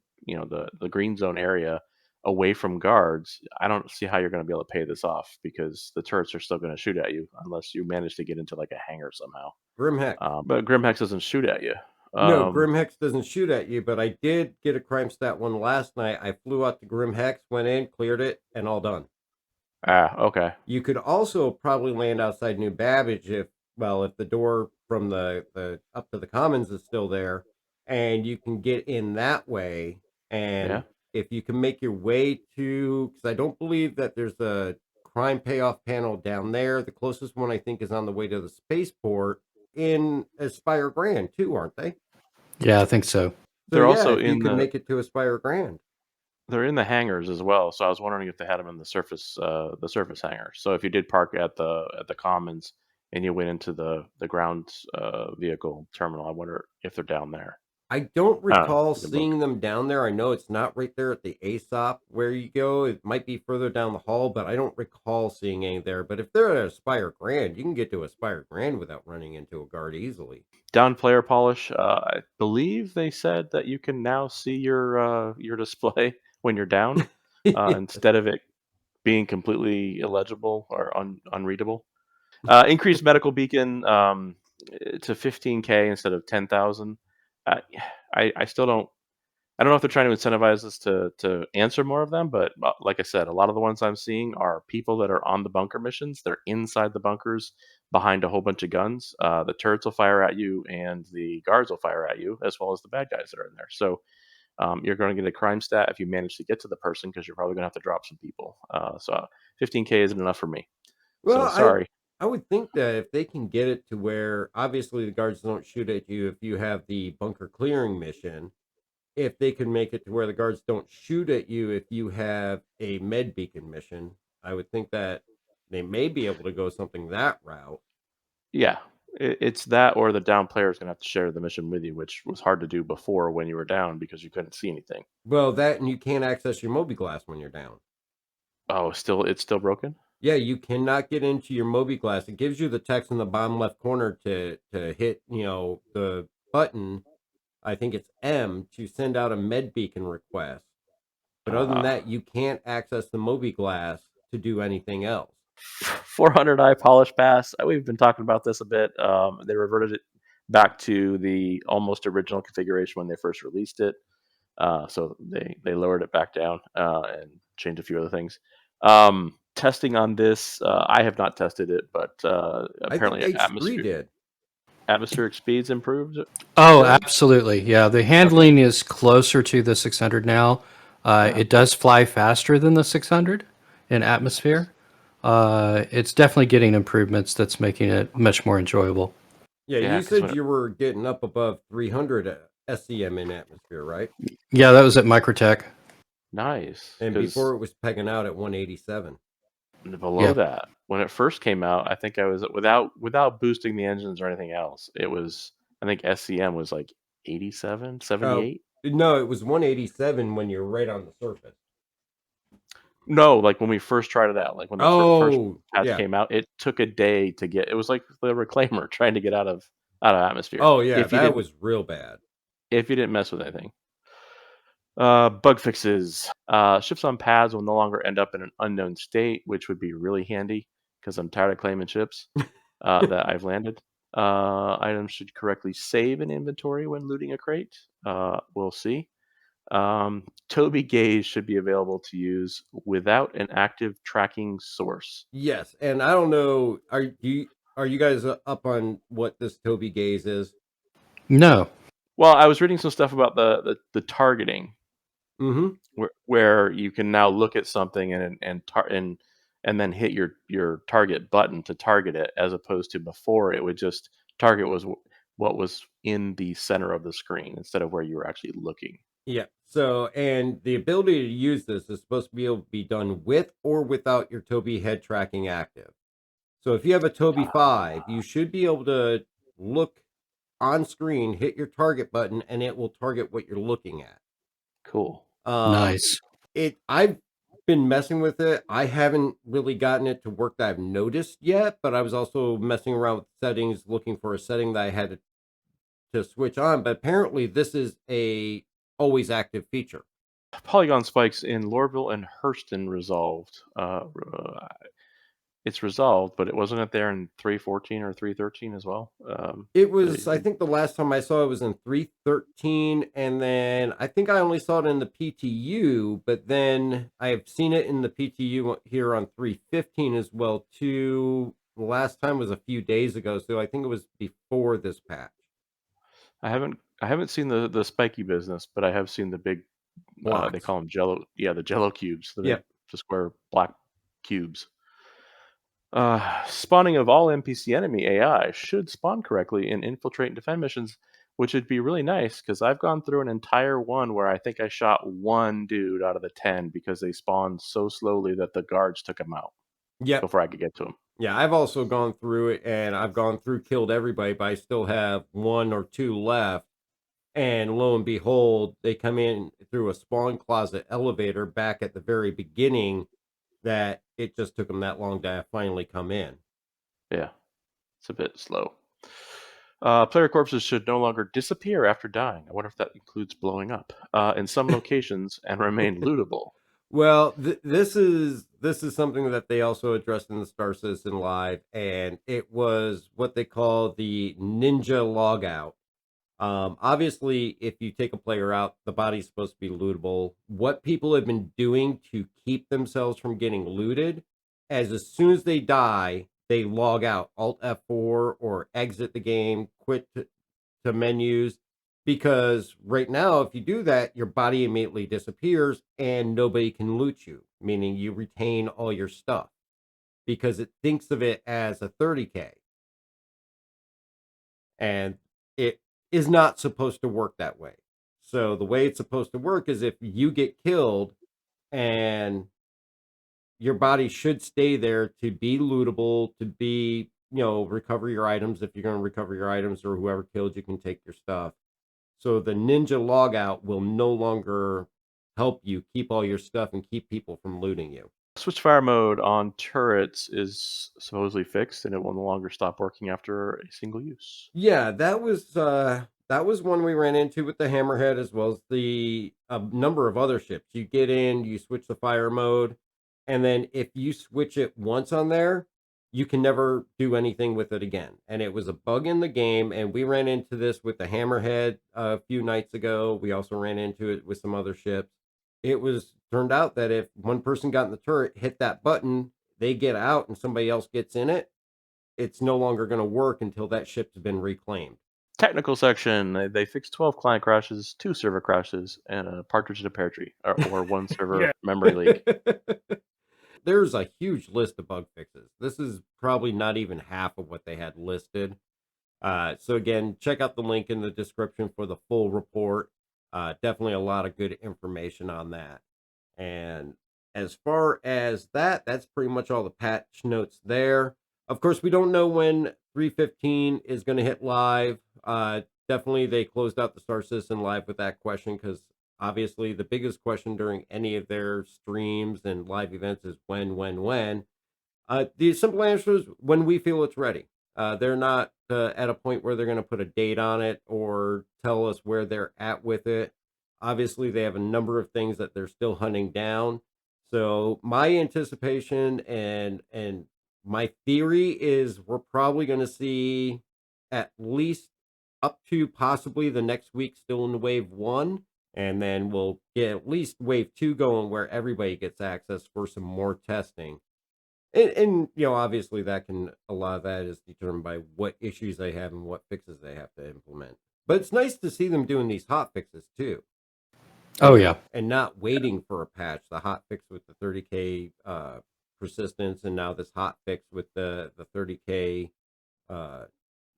green zone area, away from guards, I don't see how you're going to be able to pay this off because the turrets are still going to shoot at you unless you manage to get into like a hangar somehow. Grimhex. But Grimhex doesn't shoot at you. No, Grimhex doesn't shoot at you, but I did get a crime stat one last night. I flew out to Grimhex, went in, cleared it, and all done. Okay. You could also probably land outside New Babbage if the door from the up to the Commons is still there, and you can get in that way. And Yeah. if you can make your way to, because I don't believe that there's a crime payoff panel down there. The closest one I think is on the way to the spaceport in Aspire Grand too, aren't they? Yeah, I think so. So They're yeah, also if you could make it to Aspire Grand. They're in the hangars as well, so I was wondering if they had them in the surface hangar. So if you did park at the Commons and you went into the ground vehicle terminal, I wonder if they're down there. I don't I don't know. recall Good look. seeing them down there. I know it's not right there at the ASOP where you go. It might be further down the hall, but I don't recall seeing any there. But if they're at Aspire Grand, you can get to Aspire Grand without running into a guard easily. Down player polish, I believe they said that you can now see your display when you're down instead of it being completely illegible or unreadable. Increased medical beacon to 15K instead of 10,000. Uh, I still don't. I don't know if they're trying to incentivize us to answer more of them, but like I said, a lot of the ones I'm seeing are people that are on the bunker missions. They're inside the bunkers behind a whole bunch of guns. The turrets will fire at you, and the guards will fire at you, as well as the bad guys that are in there. So you're going to get a crime stat if you manage to get to the person, because you're probably going to have to drop some people. So 15K isn't enough for me. Well, So sorry. I would think that if they can get it to where obviously the guards don't shoot at you if you have the bunker clearing mission, if they can make it to where the guards don't shoot at you if you have a med beacon mission, I would think that they may be able to go something that route. Yeah, it's that, or the down player is going to have to share the mission with you, which was hard to do before when you were down because you couldn't see anything. Well, that and you can't access your Moby Glass when you're down. Oh, it's still broken? Yeah, you cannot get into your Moby Glass. It gives you the text in the bottom left corner to hit, the button. I think it's M to send out a med beacon request. But other than that, you can't access the Moby Glass to do anything else. 400 eye polish pass. We've been talking about this a bit. They reverted it back to the almost original configuration when they first released it. So they lowered it back down and changed a few other things. Testing on this, I have not tested it, but apparently I think H3 did. Atmospheric speeds improved. Oh, absolutely. Yeah, the handling is closer to the 600 now. It does fly faster than the 600 in atmosphere. It's definitely getting improvements that's making it much more enjoyable. Yeah, you said you were getting up above 300 SCM in atmosphere, right? Yeah, that was at Microtech. Nice. And before it was pegging out at 187. Below that, when it first came out, I think I was without boosting the engines or anything else. It was, I think SCM was like 87, 78. No, it was 187 when you're right on the surface. No, like when we first tried it out, like when the first patch came out, it took a day to get. It was like the Reclaimer trying to get out of atmosphere. Oh yeah, that was real bad. If you didn't mess with anything. Bug fixes. Ships on pads will no longer end up in an unknown state, which would be really handy because I'm tired of claiming ships that I've landed. Items should correctly save in inventory when looting a crate. We'll see. Toby gaze should be available to use without an active tracking source. Yes, and I don't know. Are you guys up on what this Toby gaze is? No. Well, I was reading some stuff about the targeting. Mm-hmm. Where you can now look at something and then hit your target button to target it, as opposed to before it would just target what was in the center of the screen instead of where you were actually looking. Yeah. So, and the ability to use this is supposed to be able to be done with or without your Toby head tracking active. So if you have a Toby 5, you should be able to look on screen, hit your target button, and it will target what you're looking at. Cool. Nice. I've been messing with it. I haven't really gotten it to work that I've noticed yet, but I was also messing around with settings, looking for a setting that I had to switch on. But apparently this is a always active feature. Polygon spikes in Lorville and Hurston resolved. It's resolved, but it wasn't there in 3.14 or 3.13 as well. It was, I think the last time I saw it was in 3.13, and then I think I only saw it in the PTU, but then I have seen it in the PTU here on 3.15 as well too. The last time was a few days ago, so I think it was before this patch. I haven't seen the spiky business, but I have seen the big they Blocks. call them Jello. Yeah, the Jello cubes. The square black cubes. Spawning of all NPC enemy AI should spawn correctly in infiltrate and defend missions, which would be really nice because I've gone through an entire one where I think I shot one dude out of the 10 because they spawned so slowly that the guards took him out before I could get to him. Yeah, I've also gone through it, and I've gone through, killed everybody, but I still have 1 or 2 left. And lo and behold, they come in through a spawn closet elevator back at the very beginning that it just took them that long to finally come in. Yeah, it's a bit slow. Player corpses should no longer disappear after dying. I wonder if that includes blowing up in some locations and remain lootable. Well, this is something that they also addressed in the Star Citizen Live, and it was what they call the ninja logout. Obviously, if you take a player out, the body's supposed to be lootable. What people have been doing to keep themselves from getting looted, as soon as they die, they log out, Alt F4 or exit the game, quit to menus, because right now, if you do that, your body immediately disappears and nobody can loot you, meaning you retain all your stuff because it thinks of it as a 30K. And it is not supposed to work that way. So the way it's supposed to work is if you get killed and your body should stay there to be lootable, to be, recover your items if you're going to recover your items, or whoever killed you can take your stuff. So the ninja logout will no longer help you keep all your stuff and keep people from looting you. Switch fire mode on turrets is supposedly fixed, and it will no longer stop working after a single use. Yeah, that was one we ran into with the Hammerhead, as well as the number of other ships. You get in, you switch the fire mode, and then if you switch it once on there, you can never do anything with it again. And it was a bug in the game, and we ran into this with the Hammerhead a few nights ago. We also ran into it with some other ships. It turned out that if one person got in the turret, hit that button, they get out and somebody else gets in it, it's no longer going to work until that ship's been reclaimed. Technical section, they fixed 12 client crashes, 2 server crashes, and a partridge in a pear tree, or 1 server memory leak. There's a huge list of bug fixes. This is probably not even half of what they had listed. So again, check out the link in the description for the full report. Definitely a lot of good information on that. And as far as that's pretty much all the patch notes there. Of course, we don't know when 3.15 is going to hit live. Definitely they closed out the Star Citizen Live with that question, because obviously the biggest question during any of their streams and live events is when. The simple answer is when we feel it's ready. They're not at a point where they're going to put a date on it or tell us where they're at with it. Obviously, they have a number of things that they're still hunting down. So my anticipation and my theory is we're probably going to see at least up to possibly the next week still in wave 1. And then we'll get at least wave 2 going where everybody gets access for some more testing. And obviously a lot of that is determined by what issues they have and what fixes they have to implement. But it's nice to see them doing these hot fixes too. Oh, yeah. And not waiting for a patch. The hot fix with the 30K persistence, and now this hot fix with the 30K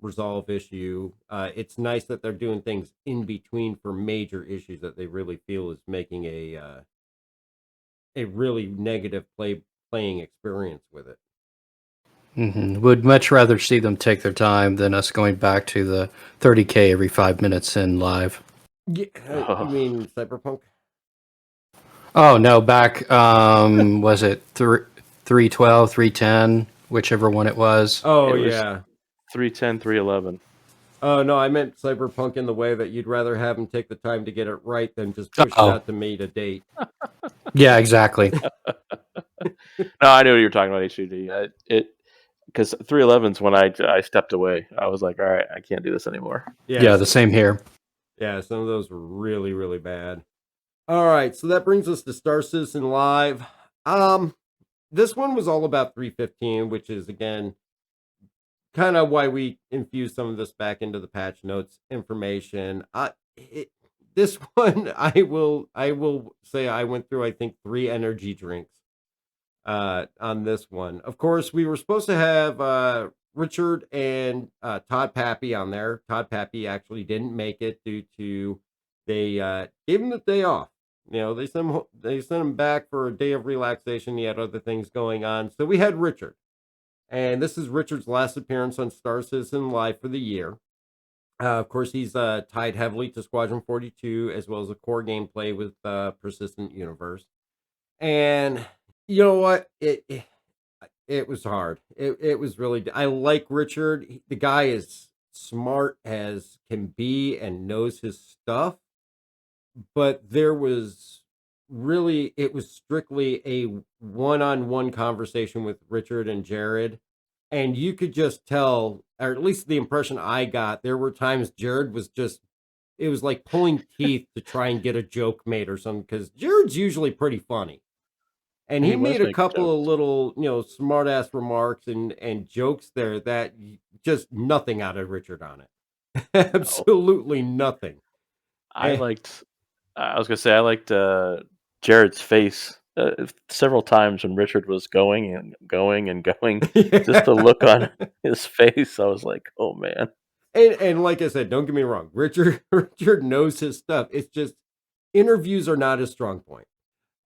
resolve issue. It's nice that they're doing things in between for major issues that they really feel is making a really negative playing experience with it. Would much rather see them take their time than us going back to the 30K every 5 minutes in live. Yeah, you mean Cyberpunk? Oh, no, back, was it 312, 310, whichever one it was? Oh, It was yeah. 310, 311. Oh no, I meant cyberpunk in the way that you'd rather have him take the time to get it right than just push it Oh. out to meet a date. Yeah, exactly. No, I knew what you were talking about, HUD. Because 311's when I stepped away. I was like, all right, I can't do this anymore. Yeah, the same here. Yeah, some of those were really, really bad. All right, so that brings us to Star Citizen Live. This one was all about 315, which is again kind of why we infused some of this back into the patch notes information. This one, I will say I went through I think 3 energy drinks on this one. Of course, we were supposed to have Richard and Todd Pappy on there. Todd Pappy actually didn't make it due to they gave him the day off. You know, they sent him back for a day of relaxation. He had other things going on, so we had Richard, and this is Richard's last appearance on Star Citizen Live for the year. Of course, he's tied heavily to Squadron 42 as well as a core gameplay with Persistent Universe. And you know what? It was hard. It was really. I like Richard. The guy is smart as can be and knows his stuff. But there was really, it was strictly a one-on-one conversation with Richard and Jared, and you could just tell, or at least the impression I got, there were times Jared was just. It was like pulling teeth to try and get a joke made or something because Jared's usually pretty funny. And he He was made a making couple of jokes. little, smart ass remarks and jokes there that just nothing out of Richard on it. No, Absolutely nothing. I Eh, liked. I was gonna say I liked Jared's face several times when Richard was going and going and going. Just the look on his face, I was like, "Oh man." and like I said, don't get me wrong. Richard Richard knows his stuff. It's just interviews are not his strong point.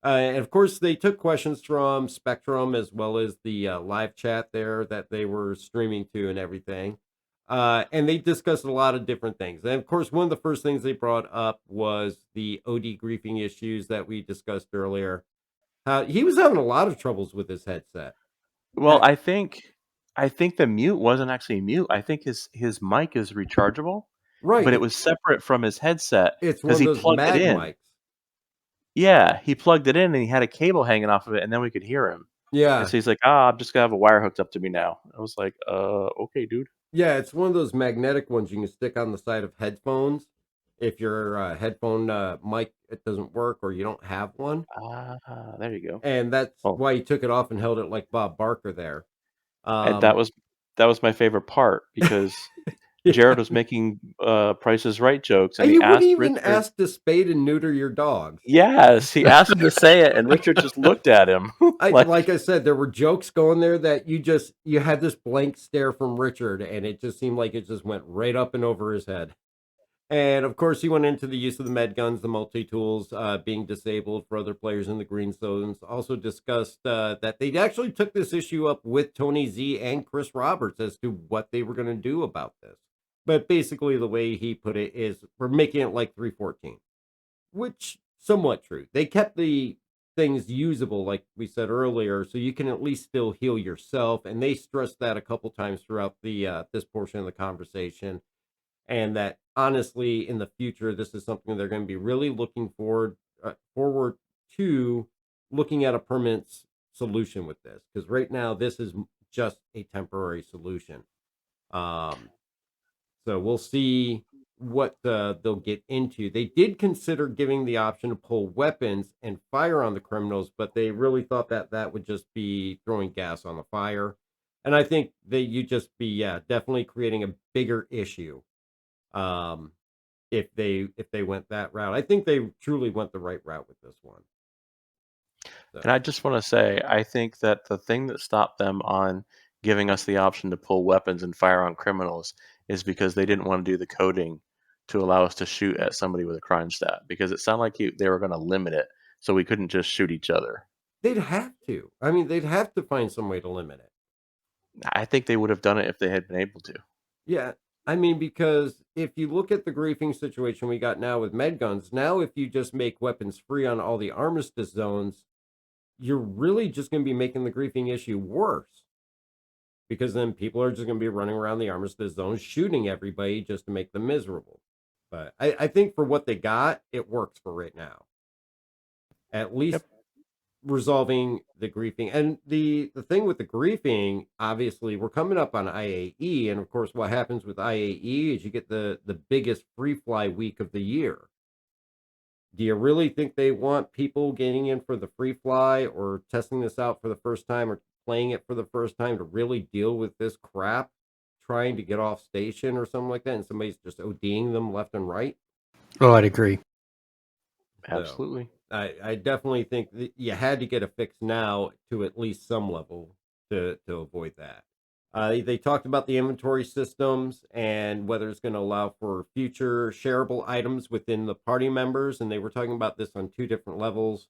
And of course, they took questions from Spectrum as well as the live chat there that they were streaming to and everything. And they discussed a lot of different things. And of course, one of the first things they brought up was the OD griefing issues that we discussed earlier. He was having a lot of troubles with his headset. Well, Uh, I think the mute wasn't actually mute. I think his mic is rechargeable, but it right. was separate from his headset It's one because of he those plugged it mag in. mics. Yeah, he plugged it in and he had a cable hanging off of it, and then we could hear him. And Yeah. so he's like, "Ah, I'm just gonna have a wire hooked up to me now." I was like, okay, dude." Yeah. It's one of those magnetic ones you can stick on the side of headphones if your headphone mic it doesn't work or you don't have one. Ah, there you go. And that's Oh, why he took it off and held it like Bob Barker there. and Um, that was my favorite part because Jared was making Price is Right jokes, and and he you wouldn't asked even Richard. ask to spade and neuter your dogs. Yes, he asked him to say it, and Richard just looked at him Like like, I said, there were jokes going there that you had this blank stare from Richard, and it just seemed like it just went right up and over his head. And of course, he went into the use of the med guns, the multi tools being disabled for other players in the green zones. Also discussed that they actually took this issue up with Tony Z and Chris Roberts as to what they were going to do about this. But basically, the way he put it is we're making it like 314, which somewhat true. They kept the things usable, like we said earlier, so you can at least still heal yourself. And they stressed that a couple times throughout the this portion of the conversation, and that honestly in the future this is something they're going to be really looking forward to looking at a permanent solution with this, because right now this is just a temporary solution. um so we'll see what they'll get into. They did consider giving the option to pull weapons and fire on the criminals, but they really thought that that would just be throwing gas on the fire, and I think that you just be, yeah, definitely creating a bigger issue um if they went that route. I think they truly went the right route with this one. and So I just want to say, I think that the thing that stopped them on giving us the option to pull weapons and fire on criminals is because they didn't want to do the coding to allow us to shoot at somebody with a crime stat, because it sounded like they were going to limit it so we couldn't just shoot each other. they'd have to. I mean, they'd have to find some way to limit it. I think they would have done it if they had been able to. Yeah. I mean, because if you look at the griefing situation we got now with med guns, now if you just make weapons free on all the armistice zones, you're really just going to be making the griefing issue worse. because then people are just going to be running around the armistice zones shooting everybody just to make them miserable. But I think for what they got, it works for right now. At least resolving the griefing. And the thing with the griefing, obviously, we're coming up on IAE, and of course, what happens with IAE is you get the biggest free fly week of the year. Do you really think they want people getting in for the free fly or testing this out for the first time or playing it for the first time to really deal with this crap, trying to get off station or something like that, and somebody's just ODing them left and right? Oh, I'd agree. Absolutely. So, I definitely think that you had to get a fix now to at least some level to avoid that. They talked about the inventory systems and whether it's going to allow for future shareable items within the party members, and they were talking about this on 2 different levels.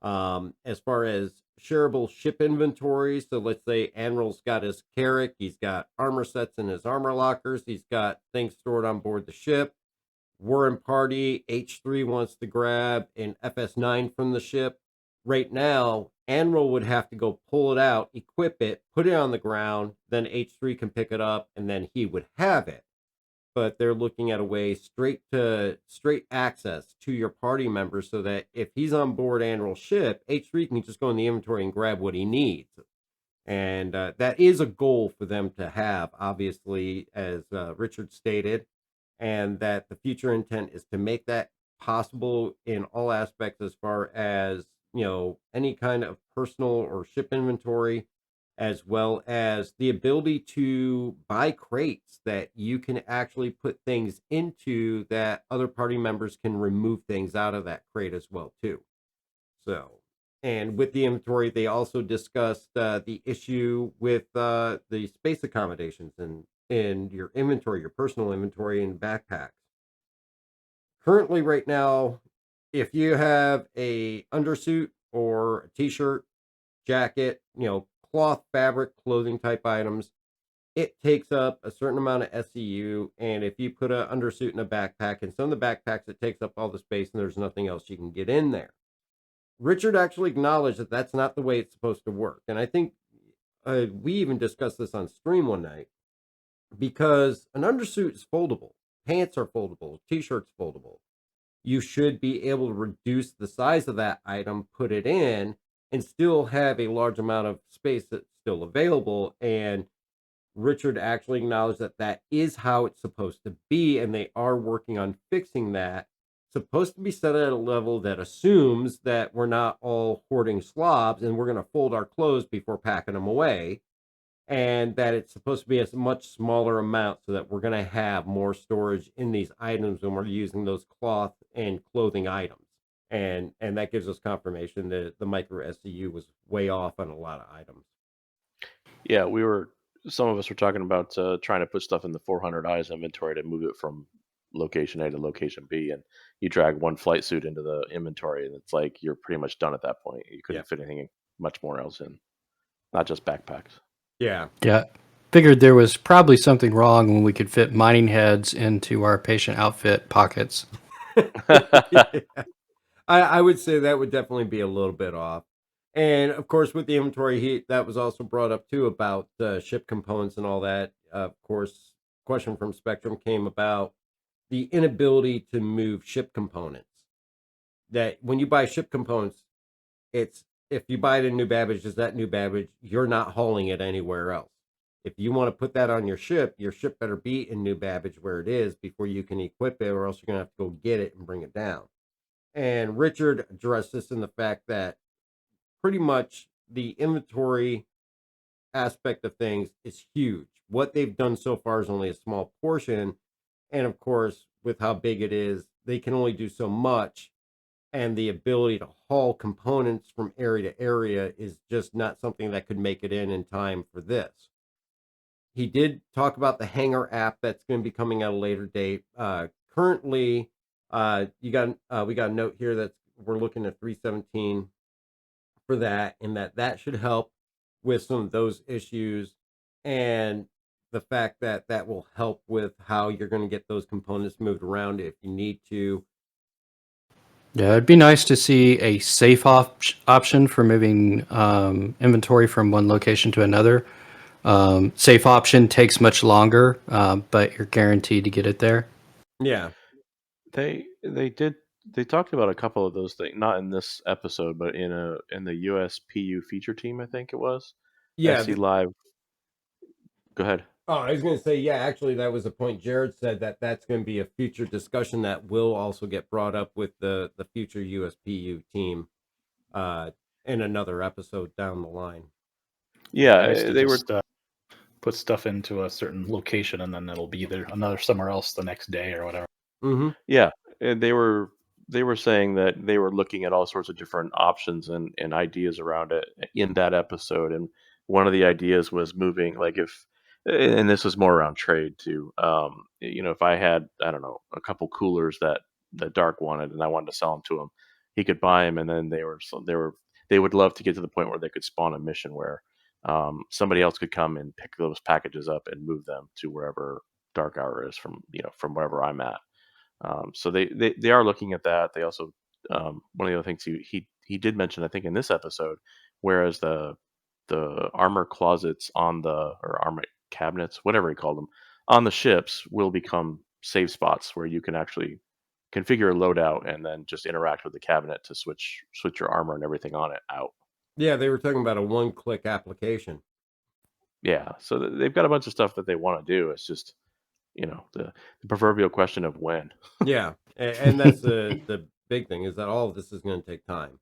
As far as shareable ship inventory, so let's say Anvil's got his Carrack, he's got armor sets in his armor lockers, he's got things stored on board the ship. We're in party, H3 wants to grab an FS9 from the ship. Right now, Anvil would have to go pull it out, equip it, put it on the ground, then H3 can pick it up, and then he would have it. But they're looking at a way straight access to your party members so that if he's on board Anvil's ship, H3 can just go in the inventory and grab what he needs. And that is a goal for them to have, obviously, as Richard stated, and that the future intent is to make that possible in all aspects as far as, any kind of personal or ship inventory, as well as the ability to buy crates that you can actually put things into that other party members can remove things out of that crate as well too. So, and with the inventory, they also discussed the issue with the space accommodations in your inventory, your personal inventory and backpacks. Currently, right now, if you have a undersuit or a t-shirt, jacket, cloth, fabric, clothing type items, it takes up a certain amount of SCU. And if you put an undersuit in a backpack, and some of the backpacks, it takes up all the space and there's nothing else you can get in there. Richard actually acknowledged that that's not the way it's supposed to work. And I think we even discussed this on stream one night, because an undersuit is foldable, pants are foldable, t-shirts foldable. You should be able to reduce the size of that item, put it in, and still have a large amount of space that's still available. And Richard actually acknowledged that that is how it's supposed to be, and they are working on fixing that. It's supposed to be set at a level that assumes that we're not all hoarding slobs and we're going to fold our clothes before packing them away, and that it's supposed to be a much smaller amount so that we're going to have more storage in these items when we're using those cloth and clothing items. And that gives us confirmation that the micro SCU was way off on a lot of items. Yeah, some of us were talking about trying to put stuff in the 400 eyes inventory to move it from location A to location B, and you drag one flight suit into the inventory, and it's like you're pretty much done at that point. You couldn't fit anything much more else in, not just backpacks. Yeah. Figured there was probably something wrong when we could fit mining heads into our patient outfit pockets. Yeah. I would say that would definitely be a little bit off. And of course, with the inventory, that was also brought up too about ship components and all that. Of course, question from Spectrum came about the inability to move ship components. That when you buy ship components, it's if you buy it in New Babbage, is that New Babbage, you're not hauling it anywhere else. If you want to put that on your ship better be in New Babbage where it is before you can equip it, or else you're going to have to go get it and bring it down. And Richard addressed this in the fact that pretty much the inventory aspect of things is huge. What they've done so far is only a small portion. And of course, with how big it is, they can only do so much. And the ability to haul components from area to area is just not something that could make it in time for this. He did talk about the Hangar app that's going to be coming at a later date. Currently, we got a note here that we're looking at 317 for that, and that should help with some of those issues, and the fact that that will help with how you're going to get those components moved around if you need to. Yeah, it'd be nice to see a safe option for moving inventory from one location to another. Safe option takes much longer, but you're guaranteed to get it there. Yeah. They talked about a couple of those things, not in this episode, but in the USPU feature team, I think it was. Yeah. SC Live. Go ahead. Oh, I was going to say, yeah, actually, that was a point Jared said that that's going to be a future discussion that will also get brought up with the future USPU team in another episode down the line. Yeah, I used to they were. just put stuff into a certain location and then it'll be there somewhere else the next day or whatever. Mm-hmm. Yeah, and they were saying that they were looking at all sorts of different options and ideas around it in that episode. And one of the ideas was moving, like if, and this was more around trade too. If I had, I don't know, a couple coolers that Dark wanted, and I wanted to sell them to him, he could buy them, and then they would love to get to the point where they could spawn a mission where somebody else could come and pick those packages up and move them to wherever Dark Hour is from wherever I'm at. So they are looking at that. They also one of the other things he did mention, I think, in this episode, whereas the armor closets or armor cabinets, whatever he called them, on the ships will become save spots where you can actually configure a loadout and then just interact with the cabinet to switch your armor and everything on it out. Yeah, they were talking about a one-click application. Yeah, so they've got a bunch of stuff that they want to do. It's just the proverbial question of when. Yeah, and that's the big thing, is that all of this is going to take time.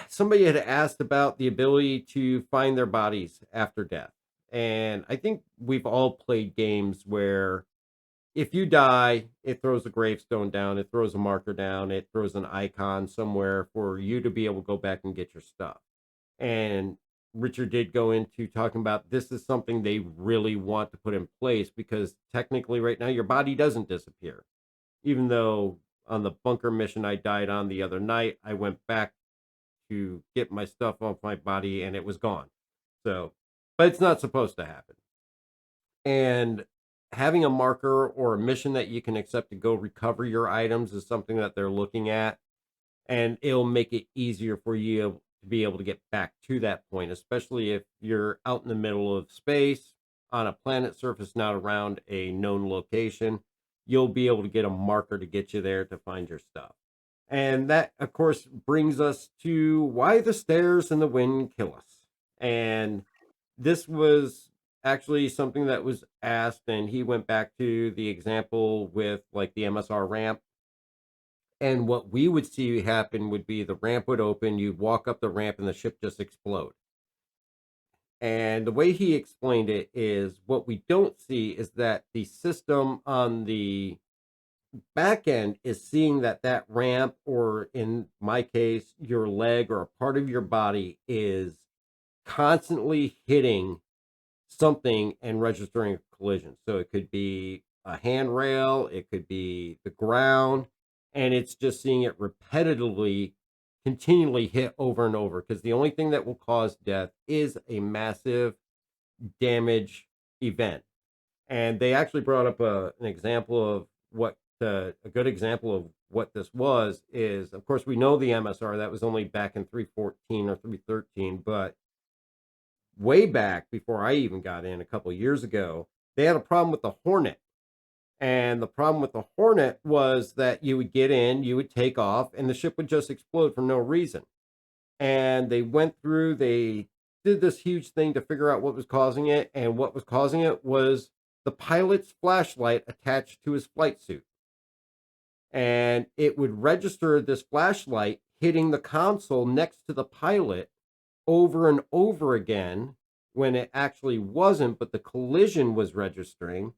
Somebody had asked about the ability to find their bodies after death, and I think we've all played games where if you die, it throws a gravestone down, it throws a marker down, it throws an icon somewhere for you to be able to go back and get your stuff. And Richard did go into talking about this is something they really want to put in place, because technically right now your body doesn't disappear. Even though on the bunker mission I died on the other night, I went back to get my stuff off my body and it was gone. So, but it's not supposed to happen. And having a marker or a mission that you can accept to go recover your items is something that they're looking at, and it'll make it easier for you to be able to get back to that point, especially if you're out in the middle of space on a planet surface, not around a known location. You'll be able to get a marker to get you there to find your stuff. And that, of course, brings us to why the stairs and the wind kill us. And this was actually something that was asked, and he went back to the example with like the MSR ramp. And what we would see happen would be the ramp would open, you'd walk up the ramp, and the ship just explode. And the way he explained it is, what we don't see is that the system on the back end is seeing that that ramp, or in my case, your leg or a part of your body, is constantly hitting something and registering a collision. So it could be a handrail, it could be the ground, and it's just seeing it repetitively, continually hit over and over, because the only thing that will cause death is a massive damage event. And they actually brought up an example of what a good example of what this was is, of course, we know the MSR, that was only back in 314 or 313, but way back before I even got in a couple of years ago, they had a problem with the Hornet. And the problem with the Hornet was that you would get in, you would take off, and the ship would just explode for no reason. And they went through, they did this huge thing to figure out what was causing it. And what was causing it was the pilot's flashlight attached to his flight suit. And it would register this flashlight hitting the console next to the pilot over and over again, when it actually wasn't, but the collision was registering,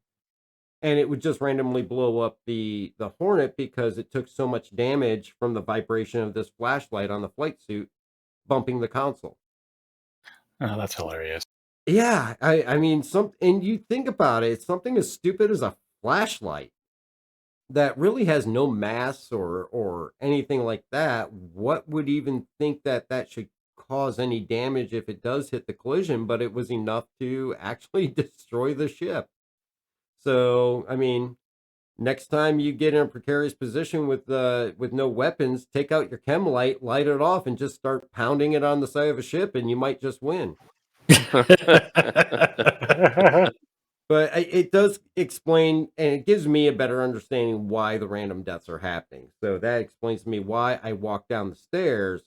and it would just randomly blow up the Hornet because it took so much damage from the vibration of this flashlight on the flight suit bumping the console. Oh, that's hilarious. Yeah, I mean, and you think about it, it's something as stupid as a flashlight that really has no mass or anything like that. What would even think that should cause any damage if it does hit the collision? But it was enough to actually destroy the ship. So, I mean, next time you get in a precarious position with no weapons, take out your chem light it off, and just start pounding it on the side of a ship, and you might just win. But it does explain, and it gives me a better understanding why the random deaths are happening. So that explains to me why I walked down the stairs.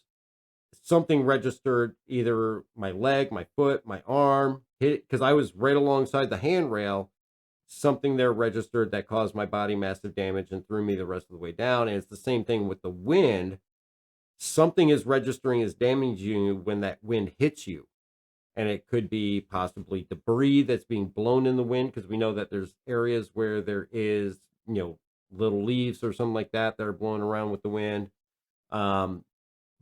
Something registered, either my leg, my foot, my arm, hit, because I was right alongside the handrail. Something there registered that caused my body massive damage and threw me the rest of the way down. And it's the same thing with the wind. Something is registering as damaging you when that wind hits you. And it could be possibly debris that's being blown in the wind, because we know that there's areas where there is, little leaves or something like that that are blowing around with the wind.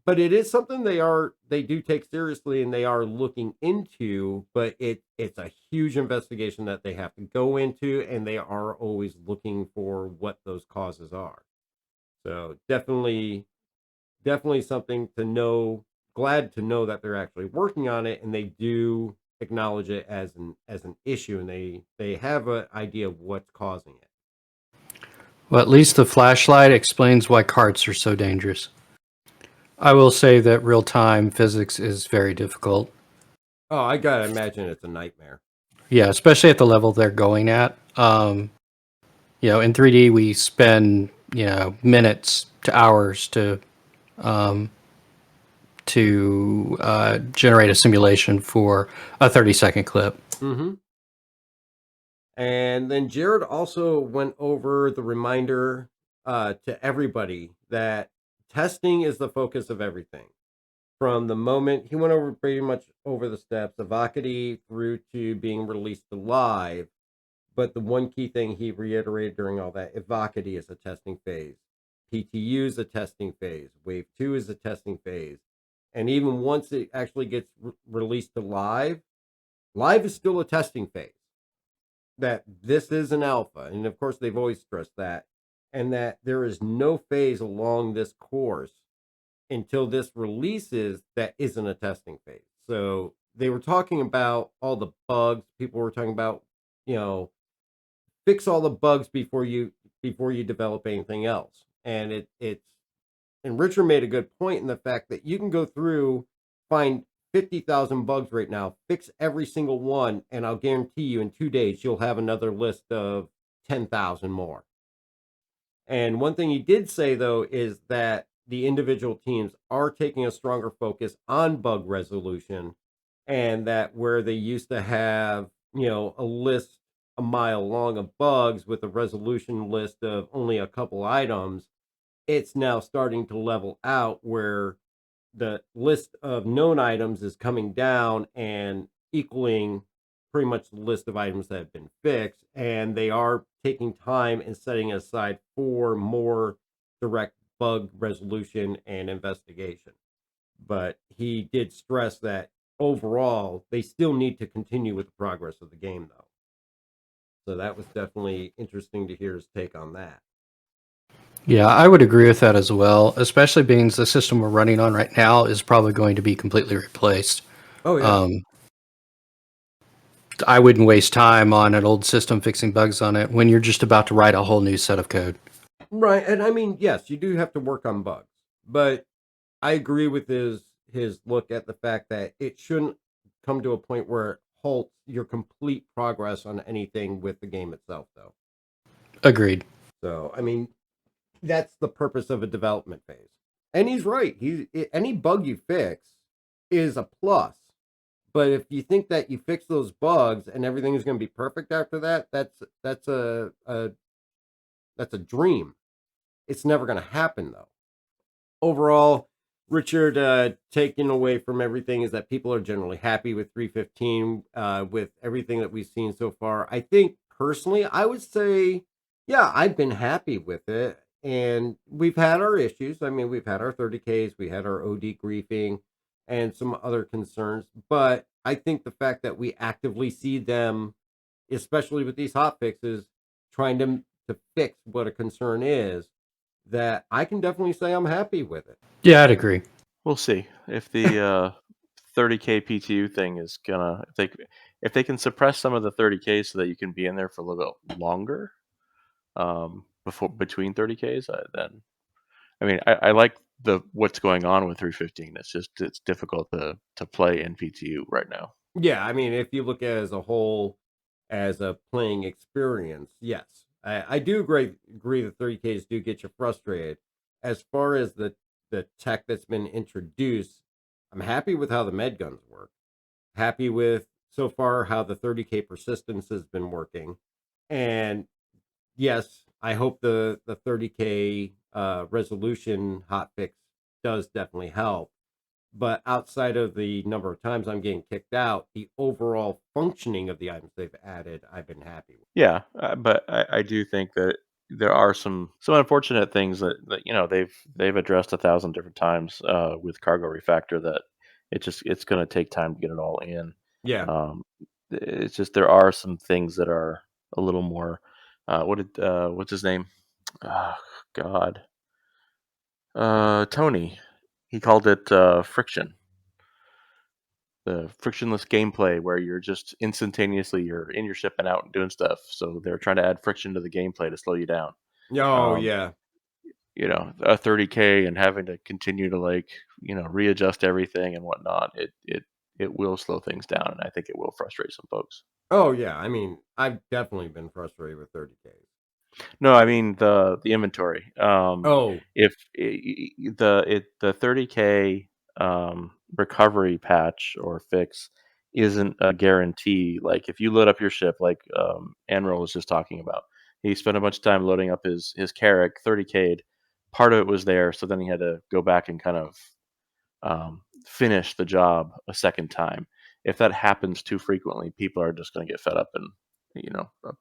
But it is something they do take seriously and they are looking into, but it's a huge investigation that they have to go into, and they are always looking for what those causes are. So definitely something to know. Glad to know that they're actually working on it, and they do acknowledge it as an issue, and they have an idea of what's causing it. Well, at least the flashlight explains why carts are so dangerous. I will say that real-time physics is very difficult. Oh, I gotta imagine it's a nightmare. Yeah, especially at the level they're going at. In 3D we spend minutes to hours to generate a simulation for a 30-second clip. Mm-hmm. And then Jared also went over the reminder to everybody that testing is the focus of everything. From the moment he went over pretty much over the steps of Auec through to being released to live. But the one key thing he reiterated during all that, Auec is a testing phase. PTU is a testing phase. Wave 2 is a testing phase. And even once it actually gets released to live is still a testing phase. That this is an alpha. And of course, they've always stressed that. And that there is no phase along this course until this releases that isn't a testing phase. So they were talking about all the bugs. People were talking about, fix all the bugs before you develop anything else. And and Richard made a good point in the fact that you can go through, find 50,000 bugs right now, fix every single one, and I'll guarantee you in 2 days you'll have another list of 10,000 more. And one thing he did say, though, is that the individual teams are taking a stronger focus on bug resolution, and that where they used to have, a list a mile long of bugs with a resolution list of only a couple items, it's now starting to level out where the list of known items is coming down and equaling pretty much the list of items that have been fixed, and they are taking time and setting aside for more direct bug resolution and investigation. But he did stress that overall they still need to continue with the progress of the game, though. So that was definitely interesting to hear his take on that. Yeah, I would agree with that as well, especially being the system we're running on right now is probably going to be completely replaced. Oh, yeah. I wouldn't waste time on an old system fixing bugs on it when you're just about to write a whole new set of code. Right. And I mean, yes, you do have to work on bugs, but I agree with his look at the fact that it shouldn't come to a point where it halts your complete progress on anything with the game itself, though. Agreed. So, I mean, that's the purpose of a development phase. And he's right. Any bug you fix is a plus. But if you think that you fix those bugs and everything is going to be perfect after that, that's a dream. It's never going to happen, though. Overall, Richard, taking away from everything is that people are generally happy with 3.15, with everything that we've seen so far. I think personally, I would say, yeah, I've been happy with it. And we've had our issues. I mean, we've had our 30Ks, we had our OD griefing, and some other concerns. But I think the fact that we actively see them, especially with these hot fixes, trying to fix what a concern is, that I can definitely say I'm happy with it. Yeah, I'd agree. We'll see if the 30K PTU thing is gonna if they can suppress some of the 30K so that you can be in there for a little bit longer between 30Ks. Then I mean I like what's going on with 315. It's just it's difficult to play in PTU right now. Yeah, I mean, if you look at it as a whole, as a playing experience, yes, I do agree that 30Ks do get you frustrated. As far as the tech that's been introduced, I'm happy with how the med guns work. Happy with so far how the 30K persistence has been working, and yes, I hope the 30K resolution hotfix does definitely help. But outside of the number of times I'm getting kicked out, the overall functioning of the items they've added, I've been happy with. Yeah, but I do think that there are some unfortunate things that they've addressed 1,000 different times with cargo refactor that it's going to take time to get it all in. Yeah. Um, it's just there are some things that are a little more. What's his name? Oh, God, Tony. He called it friction. The frictionless gameplay where you're just instantaneously you're in your ship and out and doing stuff. So they're trying to add friction to the gameplay to slow you down. Oh, Um, yeah. a 30K and having to continue to readjust everything and whatnot. It will slow things down, and I think it will frustrate some folks. Oh, yeah. I mean, I've definitely been frustrated with 30Ks. No, I mean the inventory. Oh, If the 30K recovery patch or fix isn't a guarantee. Like if you load up your ship, like Anvil was just talking about, he spent a bunch of time loading up his Carrack 30K'd. Part of it was there, so then he had to go back and kind of finish the job a second time. If that happens too frequently, people are just going to get fed up and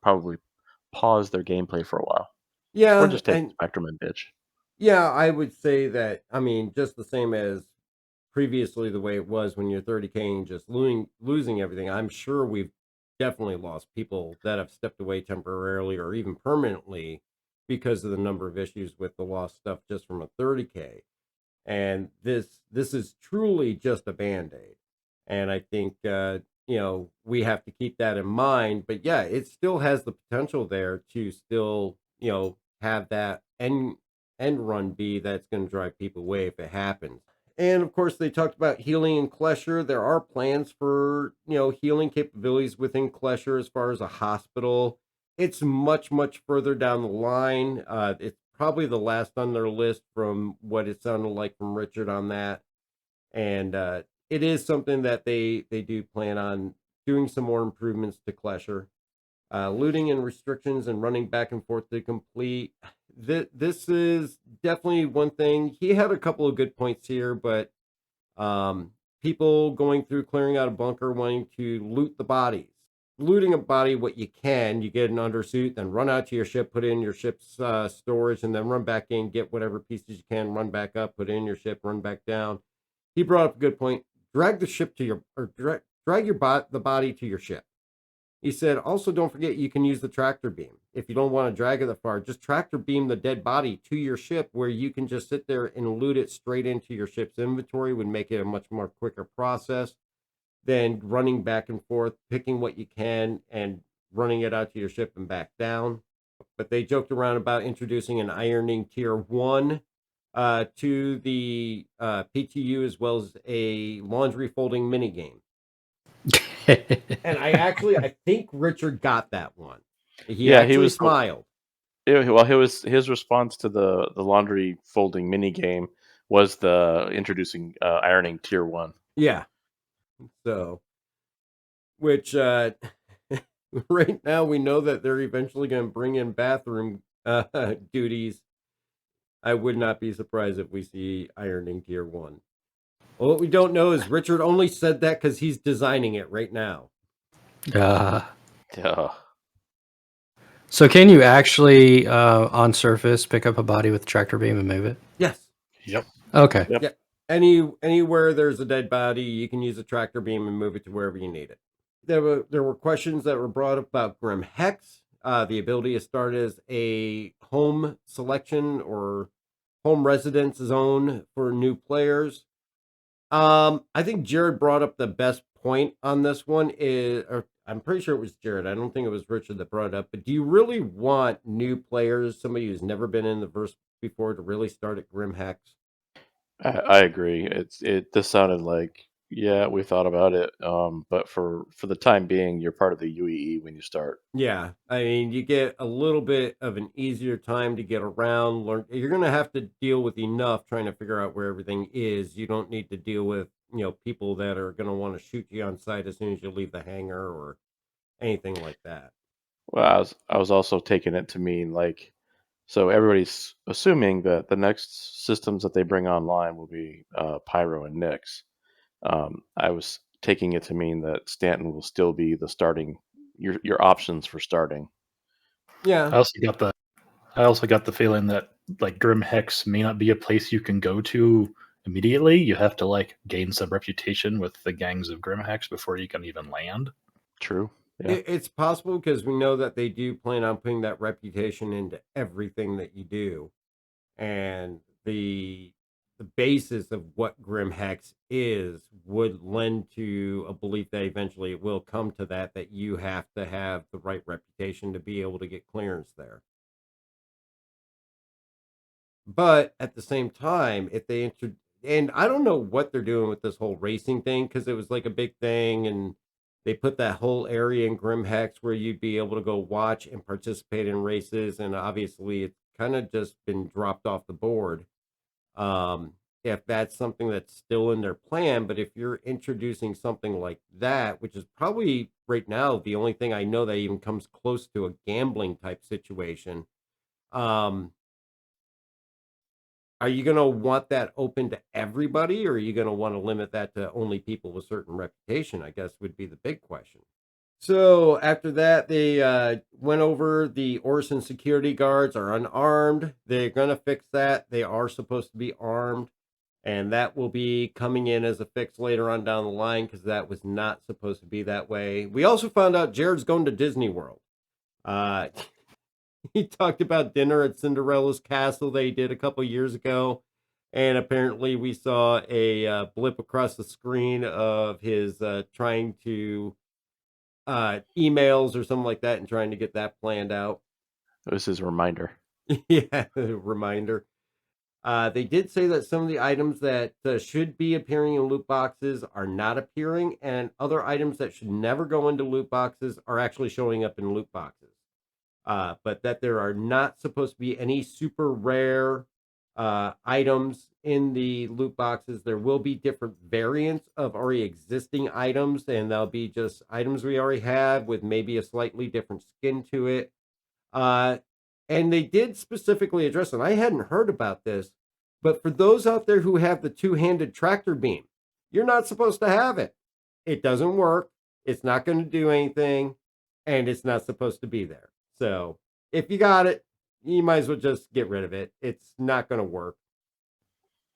probably pause their gameplay for a while. Or yeah. just take And the Spectrum and bitch. yeah, I would say that, I mean, just the same as previously the way it was when you're 30K and just losing everything. I'm sure we've definitely lost people that have stepped away temporarily or even permanently because of the number of issues with the lost stuff just from a 30K. And this is truly just a band-aid. And I think we have to keep that in mind. But yeah, it still has the potential there to still have that end run be that's going to drive people away if it happens. And of course, they talked about healing in Klesher. There are plans for healing capabilities within Klesher as far as a hospital. It's much, much further down the line. It's probably the last on their list from what it sounded like from Richard on that. And it is something that they do plan on doing some more improvements to Klesher. Looting and restrictions and running back and forth to complete. This is definitely one thing. He had a couple of good points here, but people going through clearing out a bunker wanting to loot the bodies. Looting a body, what you can, you get an undersuit, then run out to your ship, put it in your ship's storage, and then run back in, get whatever pieces you can, run back up, put it in your ship, run back down. He brought up a good point. Drag the ship to your, or drag the body to your ship. He said, also don't forget you can use the tractor beam. If you don't want to drag it that far, just tractor beam the dead body to your ship where you can just sit there and loot it straight into your ship's inventory would make it a much more quicker process than running back and forth, picking what you can and running it out to your ship and back down. But they joked around about introducing an ironing tier 1 to the PTU as well as a laundry folding minigame. And I think Richard got that one. He actually smiled. Well, his response to the laundry folding mini game was the introducing ironing tier 1. Yeah. So, which right now we know that they're eventually going to bring in bathroom duties. I would not be surprised if we see ironing tier 1. Well, what we don't know is Richard only said that because he's designing it right now. Yeah. So can you actually, on surface, pick up a body with a tractor beam and move it? Yes. Yep. Okay. Yep. Yeah. Anywhere there's a dead body, you can use a tractor beam and move it to wherever you need it. There were questions that were brought up about Grim Hex, the ability to start as a home selection or home residence zone for new players. I think Jared brought up the best point on this one. I'm pretty sure it was Jared. I don't think it was Richard that brought it up. But do you really want new players, somebody who's never been in the verse before, to really start at Grim Hex? I agree. This sounded like Yeah, we thought about it, but for the time being, you're part of the UEE when you start. Yeah, I mean, you get a little bit of an easier time to get around. Learn, you're going to have to deal with enough trying to figure out where everything is. You don't need to deal with, people that are going to want to shoot you on sight as soon as you leave the hangar or anything like that. Well, I was also taking it to mean like, so everybody's assuming that the next systems that they bring online will be Pyro and Nyx. I was taking it to mean that Stanton will still be the starting your options for starting. Yeah, I also got the feeling that like Grim Hex may not be a place you can go to immediately. You have to like gain some reputation with the gangs of Grim Hex before you can even land. True. Yeah. it's possible because we know that they do plan on putting that reputation into everything that you do. And the basis of what Grim Hex is would lend to a belief that eventually it will come to that you have to have the right reputation to be able to get clearance there. But at the same time, if they and I don't know what they're doing with this whole racing thing because it was like a big thing and they put that whole area in Grim Hex where you'd be able to go watch and participate in races, and obviously it's kind of just been dropped off the board. If that's something that's still in their plan, but if you're introducing something like that, which is probably right now the only thing I know that even comes close to a gambling type situation, um, are you going to want that open to everybody, or are you going to want to limit that to only people with certain reputation? I guess would be the big question. So after that, they went over the Orson security guards are unarmed. They're going to fix that. They are supposed to be armed. And that will be coming in as a fix later on down the line because that was not supposed to be that way. We also found out Jared's going to Disney World. Uh, he talked about dinner at Cinderella's castle they did a couple years ago. And apparently we saw a blip across the screen of his trying to emails or something like that and trying to get that planned out. This is a reminder. Yeah, reminder. They did say that some of the items that should be appearing in loot boxes are not appearing, and other items that should never go into loot boxes are actually showing up in loot boxes. But that there are not supposed to be any super rare items in the loot boxes. There will be different variants of already existing items, and they'll be just items we already have with maybe a slightly different skin to it. Uh, and they did specifically address, and I hadn't heard about this, but for those out there who have the two-handed tractor beam, you're not supposed to have it. It doesn't work. It's not going to do anything, and it's not supposed to be there. So if you got it, you might as well just get rid of it. It's not going to work.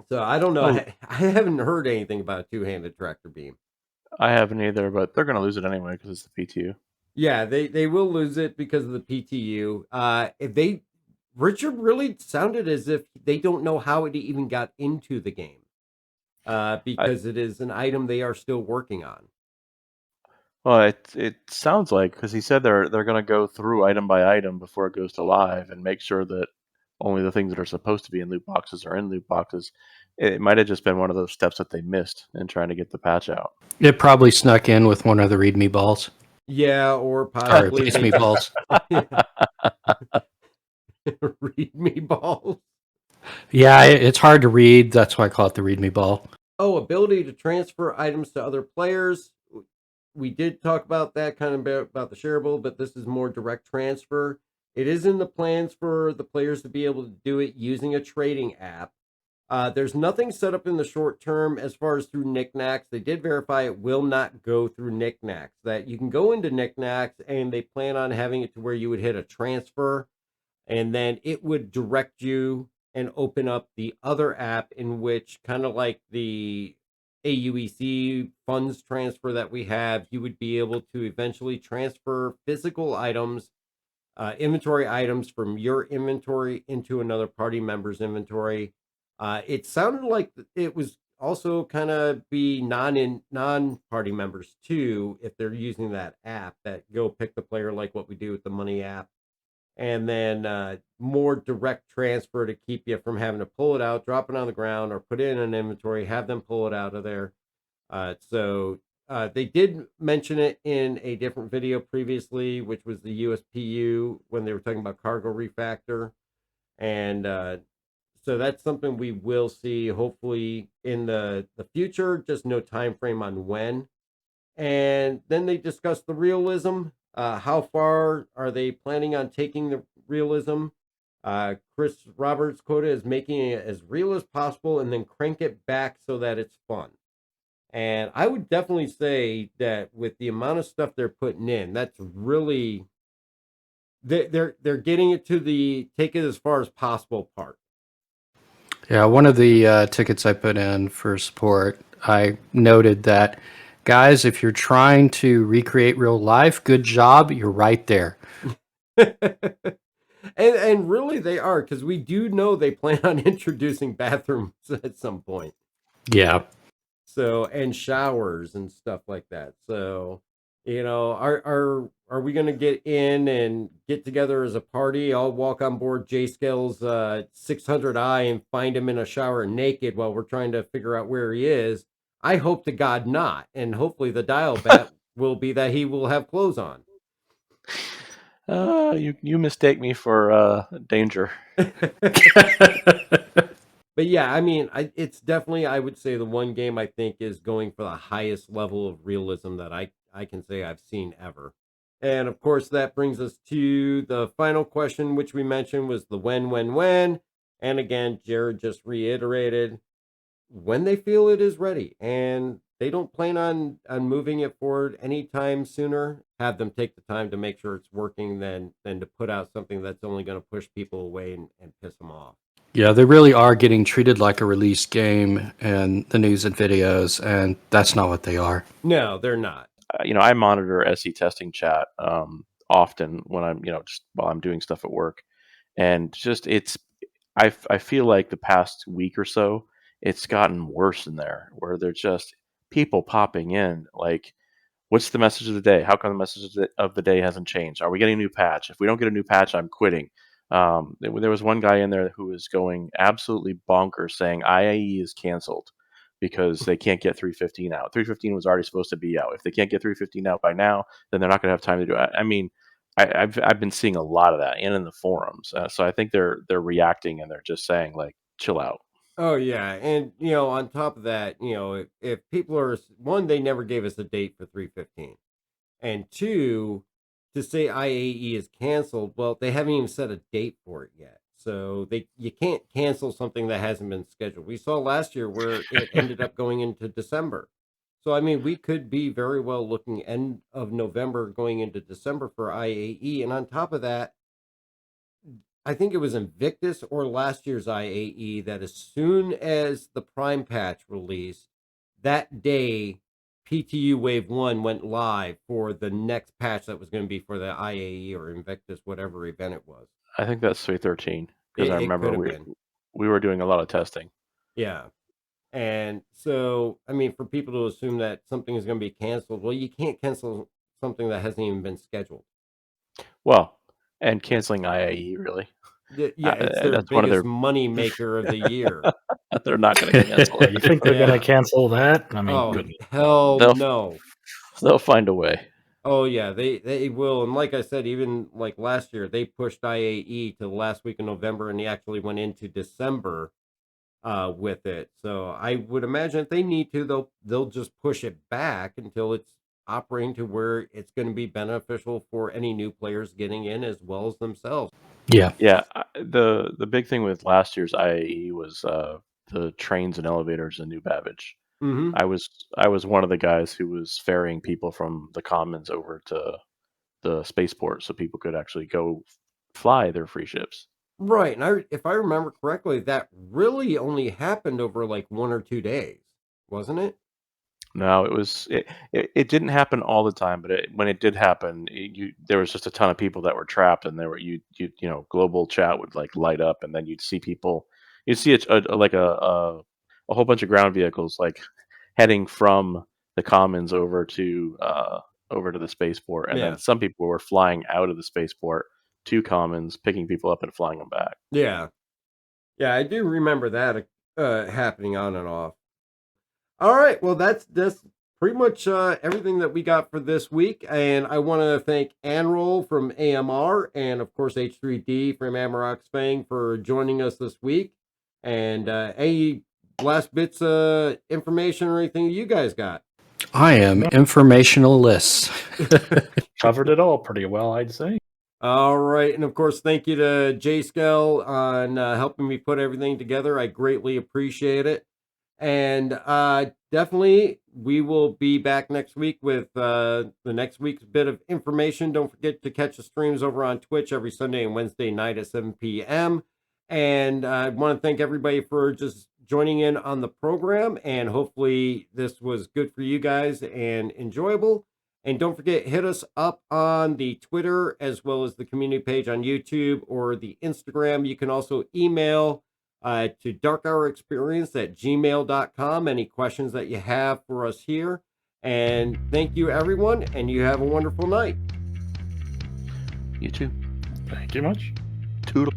So I don't know. Oh, I haven't heard anything about a two-handed tractor beam. I haven't either, but they're going to lose it anyway because it's the PTU. Yeah, they will lose it because of the PTU. If they Richard really sounded as if they don't know how it even got into the game. I, Because it is an item they are still working on. well, it sounds like because he said they're going to go through item by item before it goes to live and make sure that only the things that are supposed to be in loot boxes are in loot boxes. It might have just been one of those steps that they missed in trying to get the patch out. It probably snuck in with one of the README balls Yeah, or or possibly piece me balls. read me balls. Yeah, it's hard to read. That's why I call it the README ball. Oh, ability to transfer items to other players. We did talk about that kind of about the shareable, but this is more direct transfer. It is in the plans for the players to be able to do it using a trading app. There's nothing set up in the short term as far as through Knickknacks. They did verify it will not go through Knickknacks. That you can go into Knickknacks, and they plan on having it to where you would hit a transfer, and then it would direct you and open up the other app in which, kind of like the AUEC funds transfer that we have, you would be able to eventually transfer physical items, inventory items from your inventory into another party member's inventory. It sounded like it was also kind of be non party members too, if they're using that app, that go pick the player like what we do with the money app, and then more direct transfer to keep you from having to pull it out, drop it on the ground, or put it in an inventory, have them pull it out of there. So they did mention it in a different video previously, which was the USPU when they were talking about cargo refactor. And so that's something we will see hopefully in the future, just no time frame on when. And then they discussed the realism. How far are they planning on taking the realism? Chris Roberts quoted as making it as real as possible and then crank it back so that it's fun. And I would definitely say that with the amount of stuff they're putting in, that's really they're getting it to the take it as far as possible part. Yeah, one of the tickets I put in for support, I noted that, guys, if you're trying to recreate real life, good job, you're right there. And really they are, because we do know they plan on introducing bathrooms at some point. Yeah. So, and showers and stuff like that. So, are we gonna get in and get together as a party? I'll walk on board J Scale's 600i and find him in a shower naked while we're trying to figure out where he is. I hope to God not, and hopefully the dial bat will be that he will have clothes on. You mistake me for danger. But yeah, I mean, it's definitely, I would say, the one game I think is going for the highest level of realism that I can say I've seen ever. And of course, that brings us to the final question, which we mentioned was the when. And again, Jared just reiterated when they feel it is ready. And they don't plan on moving it forward anytime sooner. Have them take the time to make sure it's working than to put out something that's only going to push people away and piss them off. Yeah, they really are getting treated like a release game in the news and videos, and that's not what they are. No, they're not. I monitor SE testing chat often when I'm, just while I'm doing stuff at work, and just I feel like the past week or so it's gotten worse in there, where there's just people popping in like, what's the message of the day? How come the message of the day hasn't changed? Are we getting a new patch? If we don't get a new patch, I'm quitting. There was one guy in there who was going absolutely bonkers, saying IAE is canceled because they can't get 315 out. 315 was already supposed to be out. If they can't get 315 out by now, then they're not going to have time to do it. I mean, I've been seeing a lot of that and in the forums. So I think they're reacting and they're just saying like, chill out. Oh yeah, and on top of that, if people are one, they never gave us a date for 315, and two, to say IAE is canceled, well, they haven't even set a date for it yet. So you can't cancel something that hasn't been scheduled. We saw last year where it ended up going into December. So I mean, we could be very well looking end of November going into December for IAE, and on top of that, I think it was Invictus or last year's IAE that as soon as the Prime patch released, that day PTU Wave 1 went live for the next patch that was going to be for the IAE or Invictus, whatever event it was. I think that's 313 because I It remember could have been. we were doing a lot of testing. Yeah. And so, I mean, for people to assume that something is going to be canceled, well, you can't cancel something that hasn't even been scheduled. Well, and canceling IAE really. Yeah, it's their That's one of biggest their money maker of the year. They're not going to cancel it. You think they're Yeah. going to cancel that? I mean, Oh, goodness. hell They'll- no. They'll find a way. Oh yeah, they will. And like I said, even like last year, they pushed IAE to the last week of November, and he actually went into December with it. So I would imagine if they need to, they'll just push it back until it's operating to where it's going to be beneficial for any new players getting in as well as themselves. Yeah. Yeah, the big thing with last year's IAE was the trains and elevators and New Babbage. Mm-hmm. I was one of the guys who was ferrying people from the Commons over to the spaceport so people could actually go fly their free ships. Right, and if I remember correctly, that really only happened over like 1 or 2 days, wasn't it? No, it didn't happen all the time, but when it did happen, there was just a ton of people that were trapped, and there were global chat would like light up, and then you'd see a whole bunch of ground vehicles like heading from the Commons over to the spaceport, and Yeah. then some people were flying out of the spaceport to Commons, picking people up and flying them back. Yeah, I do remember that happening on and off. All right. Well, that's pretty much everything that we got for this week. And I want to thank Anvil from AMR and, of course, H3D from Amarok's Fang for joining us this week. And any last bits of information or anything you guys got? I am informationalist. Covered it all pretty well, I'd say. All right. And, of course, thank you to J-Scale on helping me put everything together. I greatly appreciate it. And definitely, we will be back next week with the next week's bit of information. Don't forget to catch the streams over on Twitch every Sunday and Wednesday night at 7 p.m. And I want to thank everybody for just joining in on the program. And hopefully this was good for you guys and enjoyable. And don't forget, hit us up on the Twitter as well as the community page on YouTube or the Instagram. You can also email to darkhourexperience@gmail.com. Any questions that you have for us here. And thank you, everyone, and you have a wonderful night. You too. Thank you much. Toodle.